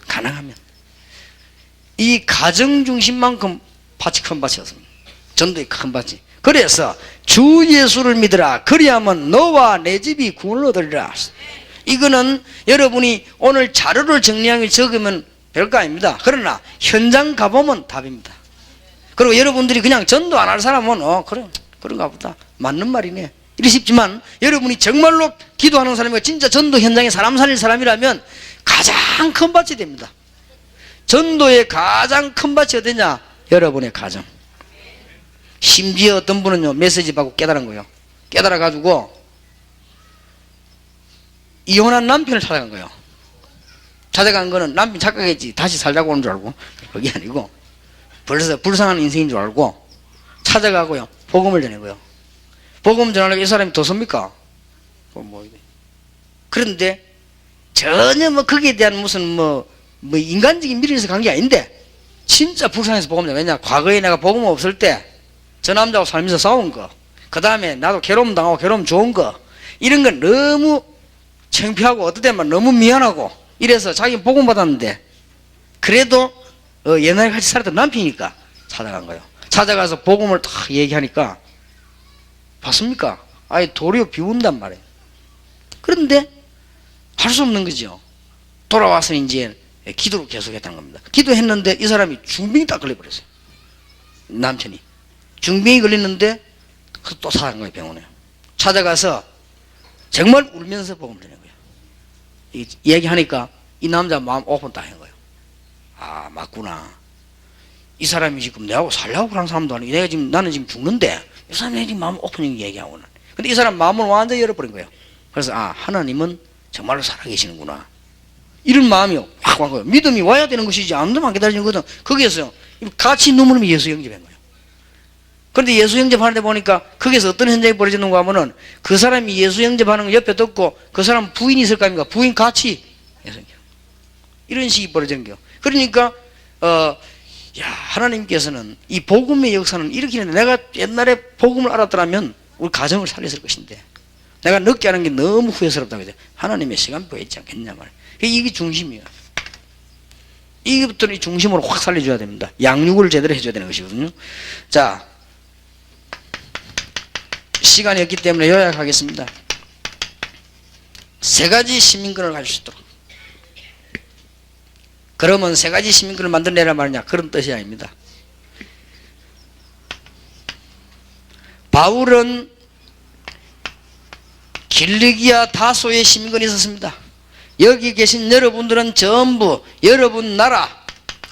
가능하면. 이 가정 중심만큼 밭이 큰 밭이었습니다. 전도의 큰 밭이. 그래서 주 예수를 믿으라. 그리하면 너와 내 집이 구원을 얻으리라. 이거는 여러분이 오늘 자료를 정리하기 적으면 별거 아닙니다. 그러나 현장 가보면 답입니다. 그리고 여러분들이 그냥 전도 안 할 사람은 그래 그런가 보다 맞는 말이네 이리 싶지만, 여러분이 정말로 기도하는 사람이고 진짜 전도 현장에 사람 살릴 사람이라면 가장 큰 밭이 됩니다. 전도의 가장 큰 밭이 어디냐? 여러분의 가정. 심지어 어떤 분은요, 메시지 받고 깨달은 거예요. 깨달아 가지고 이혼한 남편을 찾아간 거예요. 찾아간 거는 남편 착각했지, 다시 살자고 오는 줄 알고. 그게 아니고 벌써 불쌍한 인생인 줄 알고 찾아가고요, 복음을 전한 거예요. 복음 전하려고 이 사람이 도섭니까? 그런데 전혀 거기에 대한 무슨 인간적인 미련에서 간 게 아닌데 진짜 불쌍해서 복음 전해. 왜냐? 과거에 내가 복음 없을 때 저 남자하고 살면서 싸운 거, 그 다음에 나도 괴로움 당하고 괴로움 좋은 거, 이런 건 너무 창피하고 어떨 때만 너무 미안하고 이래서 자기 복음 받았는데, 그래도 옛날에 같이 살았던 남편이니까 찾아간 거예요. 찾아가서 복음을 딱 얘기하니까 봤습니까? 아예 도리어 비운단 말이에요. 그런데 할 수 없는 거죠. 돌아와서 이제 기도를 계속했다는 겁니다. 기도했는데 이 사람이 중병이 딱 걸려버렸어요. 남편이 중병이 걸렸는데 또 찾아간 거예요. 병원에 찾아가서 정말 울면서 복음을 전한 거예요. 얘기하니까 이 남자 마음 오픈 딱 한 거예요. 아, 맞구나. 이 사람이 지금 내하고 살려고 그런 사람도 아니고 나는 지금 죽는데 이 사람이 지금 마음 오픈하게 얘기하고는. 근데 이 사람 마음을 완전히 열어버린 거예요. 그래서 하나님은 정말로 살아계시는구나, 이런 마음이 확 온 거예요. 믿음이 와야 되는 것이지 아무도 안 기다리는 거거든. 거기에서 같이 눈물으면 예수 영접한 거예요. 그런데 예수 영접하는데 보니까 거기서 어떤 현장이 벌어지는가 하면은 그 사람이 예수 영접하는 걸 옆에 듣고 그 사람 부인이 있을 거 아닙니까? 부인 같이 예수 영접. 이런 식이 벌어진 거예요. 그러니까 하나님께서는 이 복음의 역사는 이렇게 했는데, 내가 옛날에 복음을 알았더라면 우리 가정을 살렸을 것인데 내가 늦게 하는 게 너무 후회스럽다고 해서 하나님의 시간표에 있지 않겠냐 말이에요. 이게 중심이에요. 이것부터는 중심으로 확 살려줘야 됩니다. 양육을 제대로 해줘야 되는 것이거든요. 자, 시간이 없기 때문에 요약하겠습니다. 세 가지 시민권을 가질 수 있도록. 그러면 세 가지 시민권을 만들어내란 말이냐? 그런 뜻이 아닙니다. 바울은 길리기아 다소의 시민권이 있었습니다. 여기 계신 여러분들은 전부 여러분 나라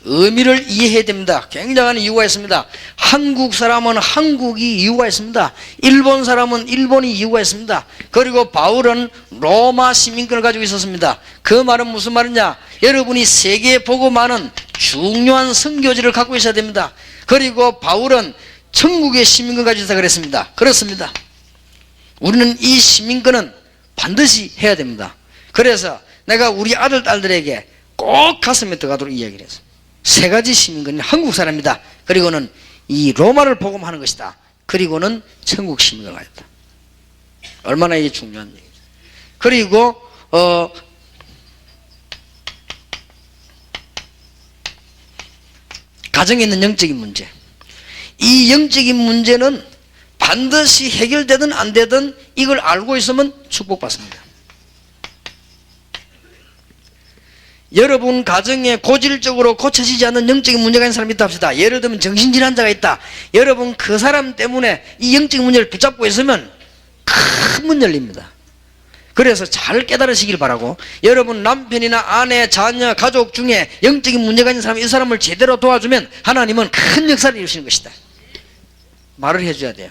의미를 이해해야 됩니다. 굉장한 이유가 있습니다. 한국 사람은 한국이 이유가 있습니다. 일본 사람은 일본이 이유가 있습니다. 그리고 바울은 로마 시민권을 가지고 있었습니다. 그 말은 무슨 말이냐? 여러분이 세계에 보고 많은 중요한 선교지를 갖고 있어야 됩니다. 그리고 바울은 천국의 시민권을 가지고 있다 그랬습니다. 그렇습니다. 우리는 이 시민권은 반드시 해야 됩니다. 그래서 내가 우리 아들, 딸들에게 꼭 가슴에 들어가도록 이야기를 했어요. 세 가지 시민권은 한국 사람이다. 그리고는 이 로마를 복음하는 것이다. 그리고는 천국 시민권을 가졌다. 얼마나 이게 중요한 얘기죠. 그리고 가정에 있는 영적인 문제, 이 영적인 문제는 반드시 해결되든 안 되든 이걸 알고 있으면 축복받습니다. 여러분 가정에 고질적으로 고쳐지지 않는 영적인 문제가 있는 사람이 있다 합시다. 예를 들면 정신질환자가 있다. 여러분 그 사람 때문에 이 영적인 문제를 붙잡고 있으면 큰 문 열립니다. 그래서 잘 깨달으시길 바라고, 여러분 남편이나 아내, 자녀, 가족 중에 영적인 문제가 있는 사람, 이 사람을 제대로 도와주면 하나님은 큰 역사를 이루시는 것이다. 말을 해줘야 돼요.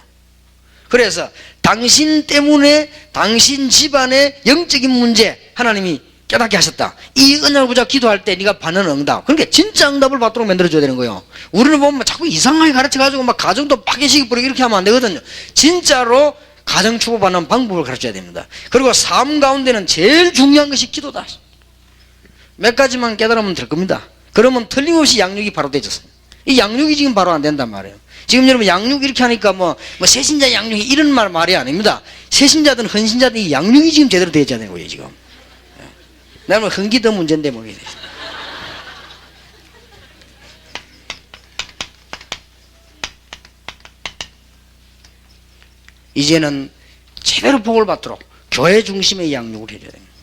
그래서 당신 때문에 당신 집안의 영적인 문제 하나님이 깨닫게 하셨다. 이 언약을 보자 기도할 때 네가 받는 응답. 그러니까 진짜 응답을 받도록 만들어줘야 되는 거예요. 우리는 보면 자꾸 이상하게 가르쳐가지고 막 가정도 파괴시키 뿌리고 이렇게 하면 안 되거든요. 진짜로 가정 축복받는 방법을 가르쳐야 됩니다. 그리고 삶 가운데는 제일 중요한 것이 기도다. 몇 가지만 깨달으면 될 겁니다. 그러면 틀림없이 양육이 바로 되졌어요. 이 양육이 지금 바로 안 된단 말이에요. 지금 여러분 양육 이렇게 하니까 뭐 세신자 양육이 이런 말이 아닙니다. 세신자든 헌신자든 이 양육이 지금 제대로 되어야 되는 거예요 지금. 나는 흥기도 문제인데 뭐 이게. 이제는 제대로 복을 받도록 교회 중심의 양육을 해줘야 됩니다.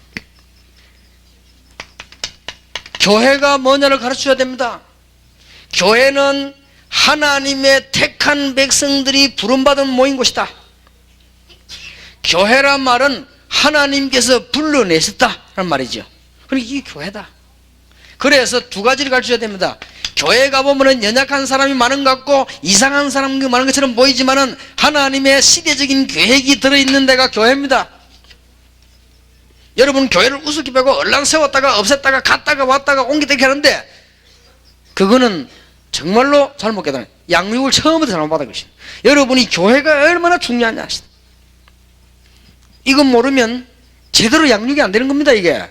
교회가 뭐냐를 가르쳐야 됩니다. 교회는 하나님의 택한 백성들이 부름받은 모인 곳이다. 교회란 말은 하나님께서 불러내셨다는 말이죠. 그러니까 이게 교회다. 그래서 두 가지를 가르쳐야 됩니다. 교회 가보면 연약한 사람이 많은 것 같고 이상한 사람이 많은 것처럼 보이지만은 하나님의 시대적인 계획이 들어있는 데가 교회입니다. 여러분 교회를 우습게 빼고 얼랑 세웠다가 없앴다가 갔다가 왔다가 옮기다 이렇게 하는데 그거는 정말로 잘못 깨달아요. 양육을 처음부터 잘못 받은 것입니다. 여러분이 교회가 얼마나 중요하냐. 이건 모르면 제대로 양육이 안 되는 겁니다. 이게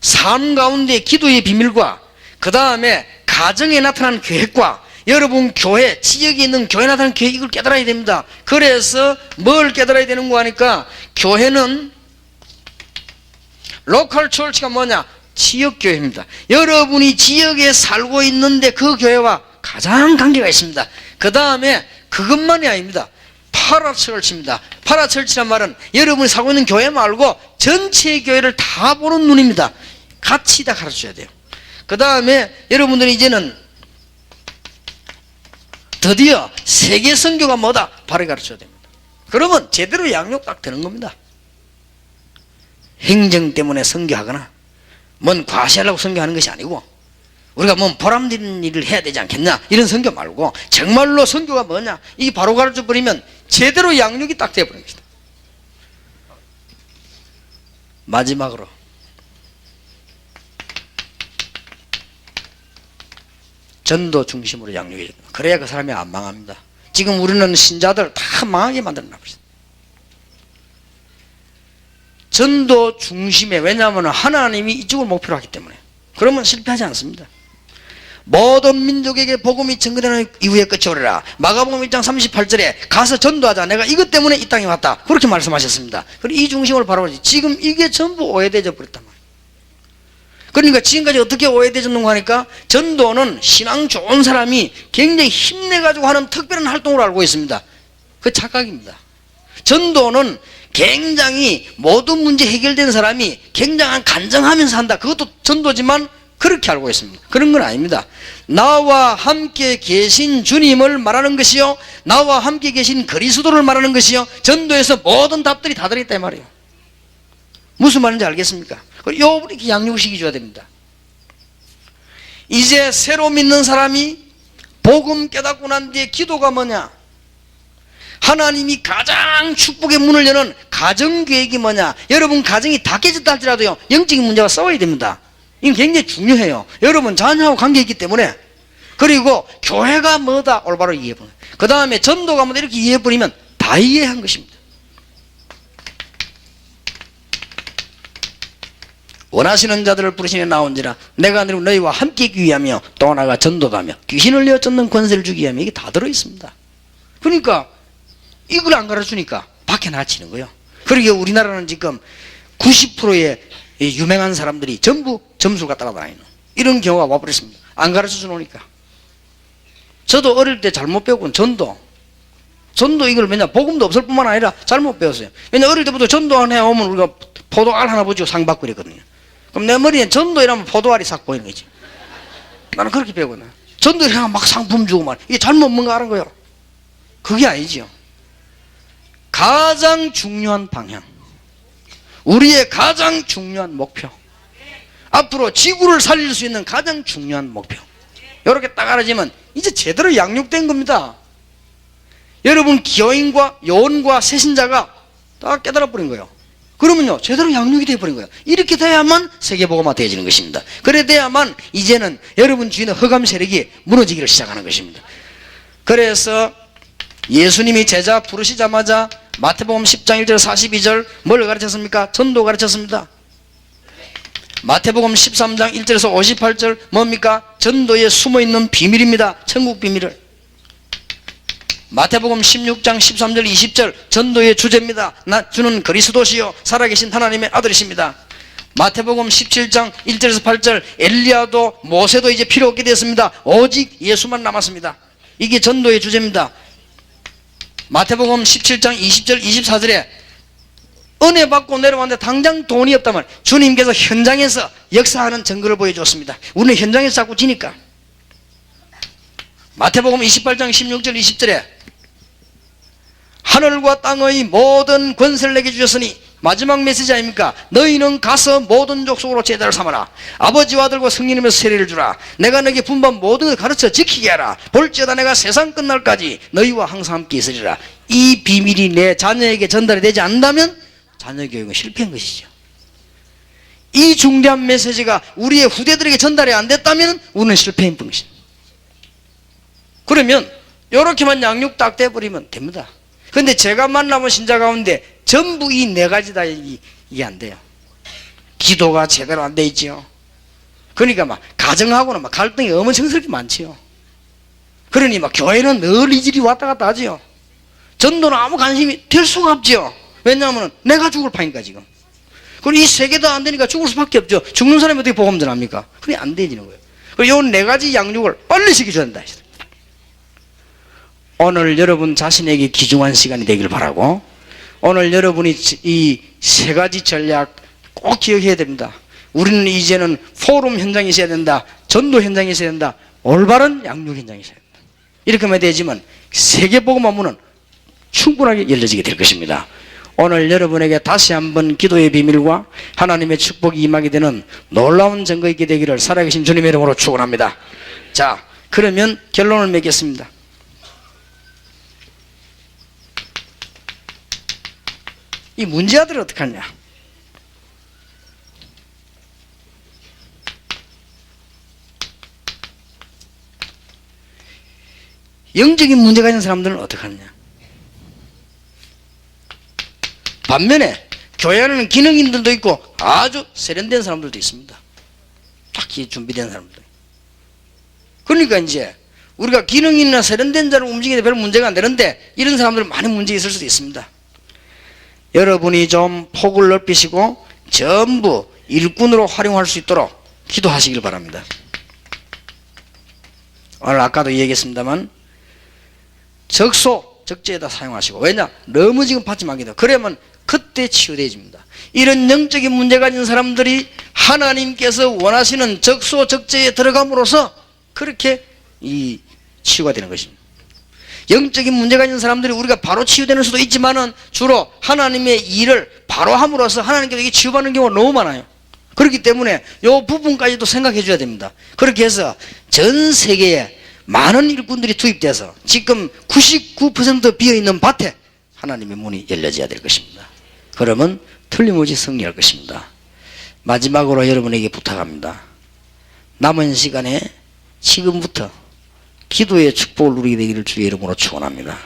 삶 가운데 기도의 비밀과 그 다음에 가정에 나타난 계획과 여러분 교회 지역에 있는 교회에 나타난 계획 이걸 깨달아야 됩니다. 그래서 뭘 깨달아야 되는 거 하니까 교회는 로컬 처치가 뭐냐? 지역교회입니다. 여러분이 지역에 살고 있는데 그 교회와 가장 관계가 있습니다. 그 다음에 그것만이 아닙니다. 파라처치입니다. 파라처치란 말은 여러분이 살고 있는 교회 말고 전체 교회를 다 보는 눈입니다. 같이 다 가르쳐야 돼요. 그 다음에 여러분들이 이제는 드디어 세계 선교가 뭐다? 바로 가르쳐야 됩니다. 그러면 제대로 양육 딱 되는 겁니다. 행정 때문에 선교하거나 뭔 과시하려고 선교하는 것이 아니고 우리가 뭔 보람된 일을 해야 되지 않겠냐 이런 선교 말고 정말로 선교가 뭐냐 이게 바로 가르쳐 버리면 제대로 양육이 딱 되어버린 것이다. 마지막으로 전도 중심으로 양육해 줍니다. 그래야 그 사람이 안 망합니다. 지금 우리는 신자들 다 망하게 만들어놔 버렸어요. 전도 중심에, 왜냐하면 하나님이 이쪽을 목표로 하기 때문에. 그러면 실패하지 않습니다. 모든 민족에게 복음이 전거되는 이후에 끝이 오리라. 마가복음 1장 38절에 가서 전도하자. 내가 이것 때문에 이 땅에 왔다. 그렇게 말씀하셨습니다. 그리고 이 중심을 바라보지. 지금 이게 전부 오해되어 버렸단 말이에요. 그러니까 지금까지 어떻게 오해되었는가 하니까 전도는 신앙 좋은 사람이 굉장히 힘내가지고 하는 특별한 활동으로 알고 있습니다. 그 착각입니다. 전도는 굉장히 모든 문제 해결된 사람이 굉장한 간증하면서 한다. 그것도 전도지만 그렇게 알고 있습니다. 그런 건 아닙니다. 나와 함께 계신 주님을 말하는 것이요, 나와 함께 계신 그리스도를 말하는 것이요, 전도에서 모든 답들이 다 들어있다 이 말이에요. 무슨 말인지 알겠습니까? 요 이렇게 양육을 시켜줘야 됩니다. 이제 새로 믿는 사람이 복음 깨닫고 난 뒤에 기도가 뭐냐? 하나님이 가장 축복의 문을 여는 가정계획이 뭐냐? 여러분 가정이 다 깨졌다 할지라도요 영적인 문제와 싸워야 됩니다. 이건 굉장히 중요해요. 여러분 자녀하고 관계있기 때문에. 그리고 교회가 뭐다 올바로 이해해보는, 그 다음에 전도가 뭐다 이렇게 이해해버리면 다 이해한 것입니다. 원하시는 자들을 부르시며 나온지라 내가 너희와 함께 있기 위하며 또 나가 전도도 하며 귀신을 내어 쫓는 권세를 주기 위하며 이게 다 들어있습니다. 그러니까 이걸 안 가르쳐주니까 밖에 나치는 거예요. 그리고 우리나라는 지금 90%의 유명한 사람들이 전부 점수를 갖다 다니는 이런 경우가 와버렸습니다. 안 가르쳐 놓으니까. 저도 어릴 때 잘못 배운 전도 이걸 왜냐 복음도 없을 뿐만 아니라 잘못 배웠어요. 왜냐 어릴 때부터 전도 안 해오면 우리가 포도알 하나 보지고 상 받고 이랬거든요. 그럼 내 머리에 전도 이러면 포도알이 싹 보이는 거지. 나는 그렇게 배우거든. 전도 이러면 막 상품 주고 말 이게 잘못 뭔가 하는 거예요. 그게 아니죠. 가장 중요한 방향, 우리의 가장 중요한 목표, 앞으로 지구를 살릴 수 있는 가장 중요한 목표, 이렇게 딱 알아지면 이제 제대로 양육된 겁니다. 여러분 교인과 요원과 세신자가 다 깨달아 버린 거예요. 그러면요 제대로 양육이 되어버린 거예요. 이렇게 돼야만 세계복음화 되어지는 것입니다. 그래 돼야만 이제는 여러분 주위의 흑암 세력이 무너지기를 시작하는 것입니다. 그래서 예수님이 제자 부르시자마자 마태복음 10장 1절 42절 뭘 가르쳤습니까? 전도 가르쳤습니다. 마태복음 13장 1절에서 58절 뭡니까? 전도에 숨어있는 비밀입니다. 천국 비밀을. 마태복음 16장 13절 20절 전도의 주제입니다. 주는 그리스도시요 살아계신 하나님의 아들이십니다. 마태복음 17장 1절에서 8절 엘리야도 모세도 이제 필요 없게 됐습니다. 오직 예수만 남았습니다. 이게 전도의 주제입니다. 마태복음 17장 20절 24절에 은혜 받고 내려왔는데 당장 돈이 없다면 주님께서 현장에서 역사하는 증거를 보여줬습니다. 우리는 현장에서 자꾸 지니까. 마태복음 28장 16절 20절에 하늘과 땅의 모든 권세를 내게 주셨으니 마지막 메시지 아닙니까? 너희는 가서 모든 족속으로 제자를 삼아라. 아버지와 아들과 성령님의 세례를 주라. 내가 너에게 분반 모든 것을 가르쳐 지키게 하라. 볼지어다 내가 세상 끝날까지 너희와 항상 함께 있으리라. 이 비밀이 내 자녀에게 전달이 되지 않는다면 자녀 교육은 실패한 것이죠. 이 중대한 메시지가 우리의 후대들에게 전달이 안 됐다면 우리는 실패한 것입니다. 그러면 이렇게만 양육 딱 돼버리면 됩니다. 그런데 제가 만나본 신자 가운데 전부 이 네 가지다 이게 안 돼요. 기도가 제대로 안 돼 있지요. 그러니까 막 가정하고는 막 갈등이 어마어마하게 많지요. 그러니 막 교회는 늘 이질이 왔다 갔다 하지요. 전도는 아무 관심이 될 수가 없지요. 왜냐하면 내가 죽을 판이니까 지금. 그리고 이 세 개 다 안 되니까 죽을 수밖에 없죠. 죽는 사람이 어떻게 복음 전합니까? 그게 안 되지는 거예요. 그리고 이 네 가지 양육을 빨리 시켜줘야 된다. 오늘 여러분 자신에게 귀중한 시간이 되길 바라고, 오늘 여러분이 이 세 가지 전략 꼭 기억해야 됩니다. 우리는 이제는 포럼 현장에 있어야 된다. 전도 현장에 있어야 된다. 올바른 양육 현장에 있어야 된다. 이렇게 하면 되지만 세계복음화 문은 충분하게 열려지게 될 것입니다. 오늘 여러분에게 다시 한번 기도의 비밀과 하나님의 축복이 임하게 되는 놀라운 증거 있게 되기를 살아계신 주님의 이름으로 축원합니다. 자, 그러면 결론을 맺겠습니다. 이 문제아들은 어떡하냐? 영적인 문제가 있는 사람들은 어떡하느냐? 반면에 교회 안에는 기능인들도 있고 아주 세련된 사람들도 있습니다. 딱히 준비된 사람들. 그러니까 이제 우리가 기능이나 세련된 자를 움직이는데 별 문제가 안 되는데 이런 사람들은 많은 문제 있을 수도 있습니다. 여러분이 좀 폭을 넓히시고 전부 일꾼으로 활용할 수 있도록 기도하시길 바랍니다. 오늘 아까도 얘기했습니다만 적소, 적재에다 사용하시고, 왜냐? 너무 지금 받지 말기도. 그러면 그때 치유되어집니다. 이런 영적인 문제가 있는 사람들이 하나님께서 원하시는 적소, 적재에 들어감으로써 그렇게 이 치유가 되는 것입니다. 영적인 문제가 있는 사람들이 우리가 바로 치유되는 수도 있지만은 주로 하나님의 일을 바로 함으로써 하나님께서 치유받는 경우가 너무 많아요. 그렇기 때문에 이 부분까지도 생각해 줘야 됩니다. 그렇게 해서 전 세계에 많은 일꾼들이 투입돼서 지금 99% 비어있는 밭에 하나님의 문이 열려져야 될 것입니다. 그러면 틀림없이 승리할 것입니다. 마지막으로 여러분에게 부탁합니다. 남은 시간에 지금부터 기도의 축복을 누리게 되기를 주의 이름으로 축원합니다.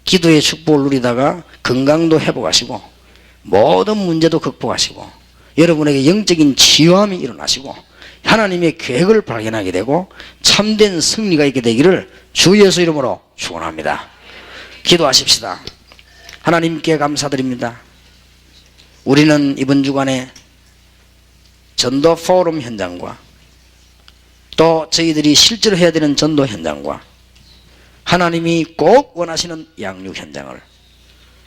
기도의 축복을 누리다가 건강도 회복하시고 모든 문제도 극복하시고 여러분에게 영적인 치유함이 일어나시고 하나님의 계획을 발견하게 되고 참된 승리가 있게 되기를 주 예수 이름으로 축원합니다. 기도하십시다. 하나님께 감사드립니다. 우리는 이번 주간에 전도 포럼 현장과 또 저희들이 실제로 해야 되는 전도 현장과 하나님이 꼭 원하시는 양육 현장을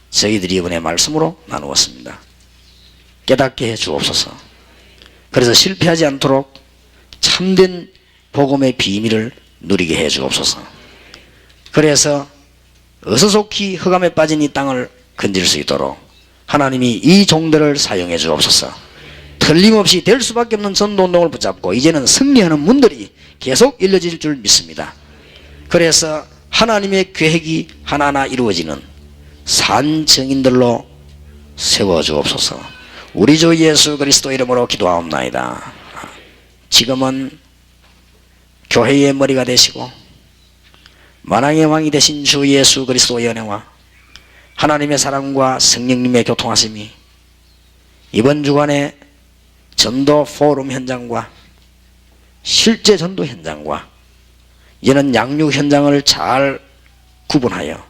저희들이 이번에 말씀으로 나누었습니다. 깨닫게 해 주옵소서. 그래서 실패하지 않도록 참된 복음의 비밀을 누리게 해 주옵소서. 그래서 어서속히 흑암에 빠진 이 땅을 건질 수 있도록 하나님이 이 종들을 사용해 주옵소서. 틀림없이 될 수밖에 없는 전도운동을 붙잡고 이제는 승리하는 문들이 계속 열려질 줄 믿습니다. 그래서 하나님의 계획이 하나하나 이루어지는 산 증인들로 세워주옵소서. 우리 주 예수 그리스도 이름으로 기도하옵나이다. 지금은 교회의 머리가 되시고 만왕의 왕이 되신 주 예수 그리스도의 은혜와 하나님의 사랑과 성령님의 교통하심이 이번 주간에 전도 포럼 현장과 실제 전도 현장과 이제는 양육 현장을 잘 구분하여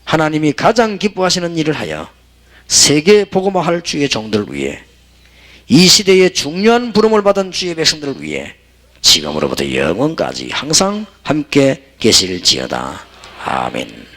하나님이 가장 기뻐하시는 일을 하여 세계 복음화할 주의 종들을 위해 이 시대에 중요한 부름을 받은 주의 백성들을 위해 지금으로부터 영원까지 항상 함께 계실지어다. 아멘.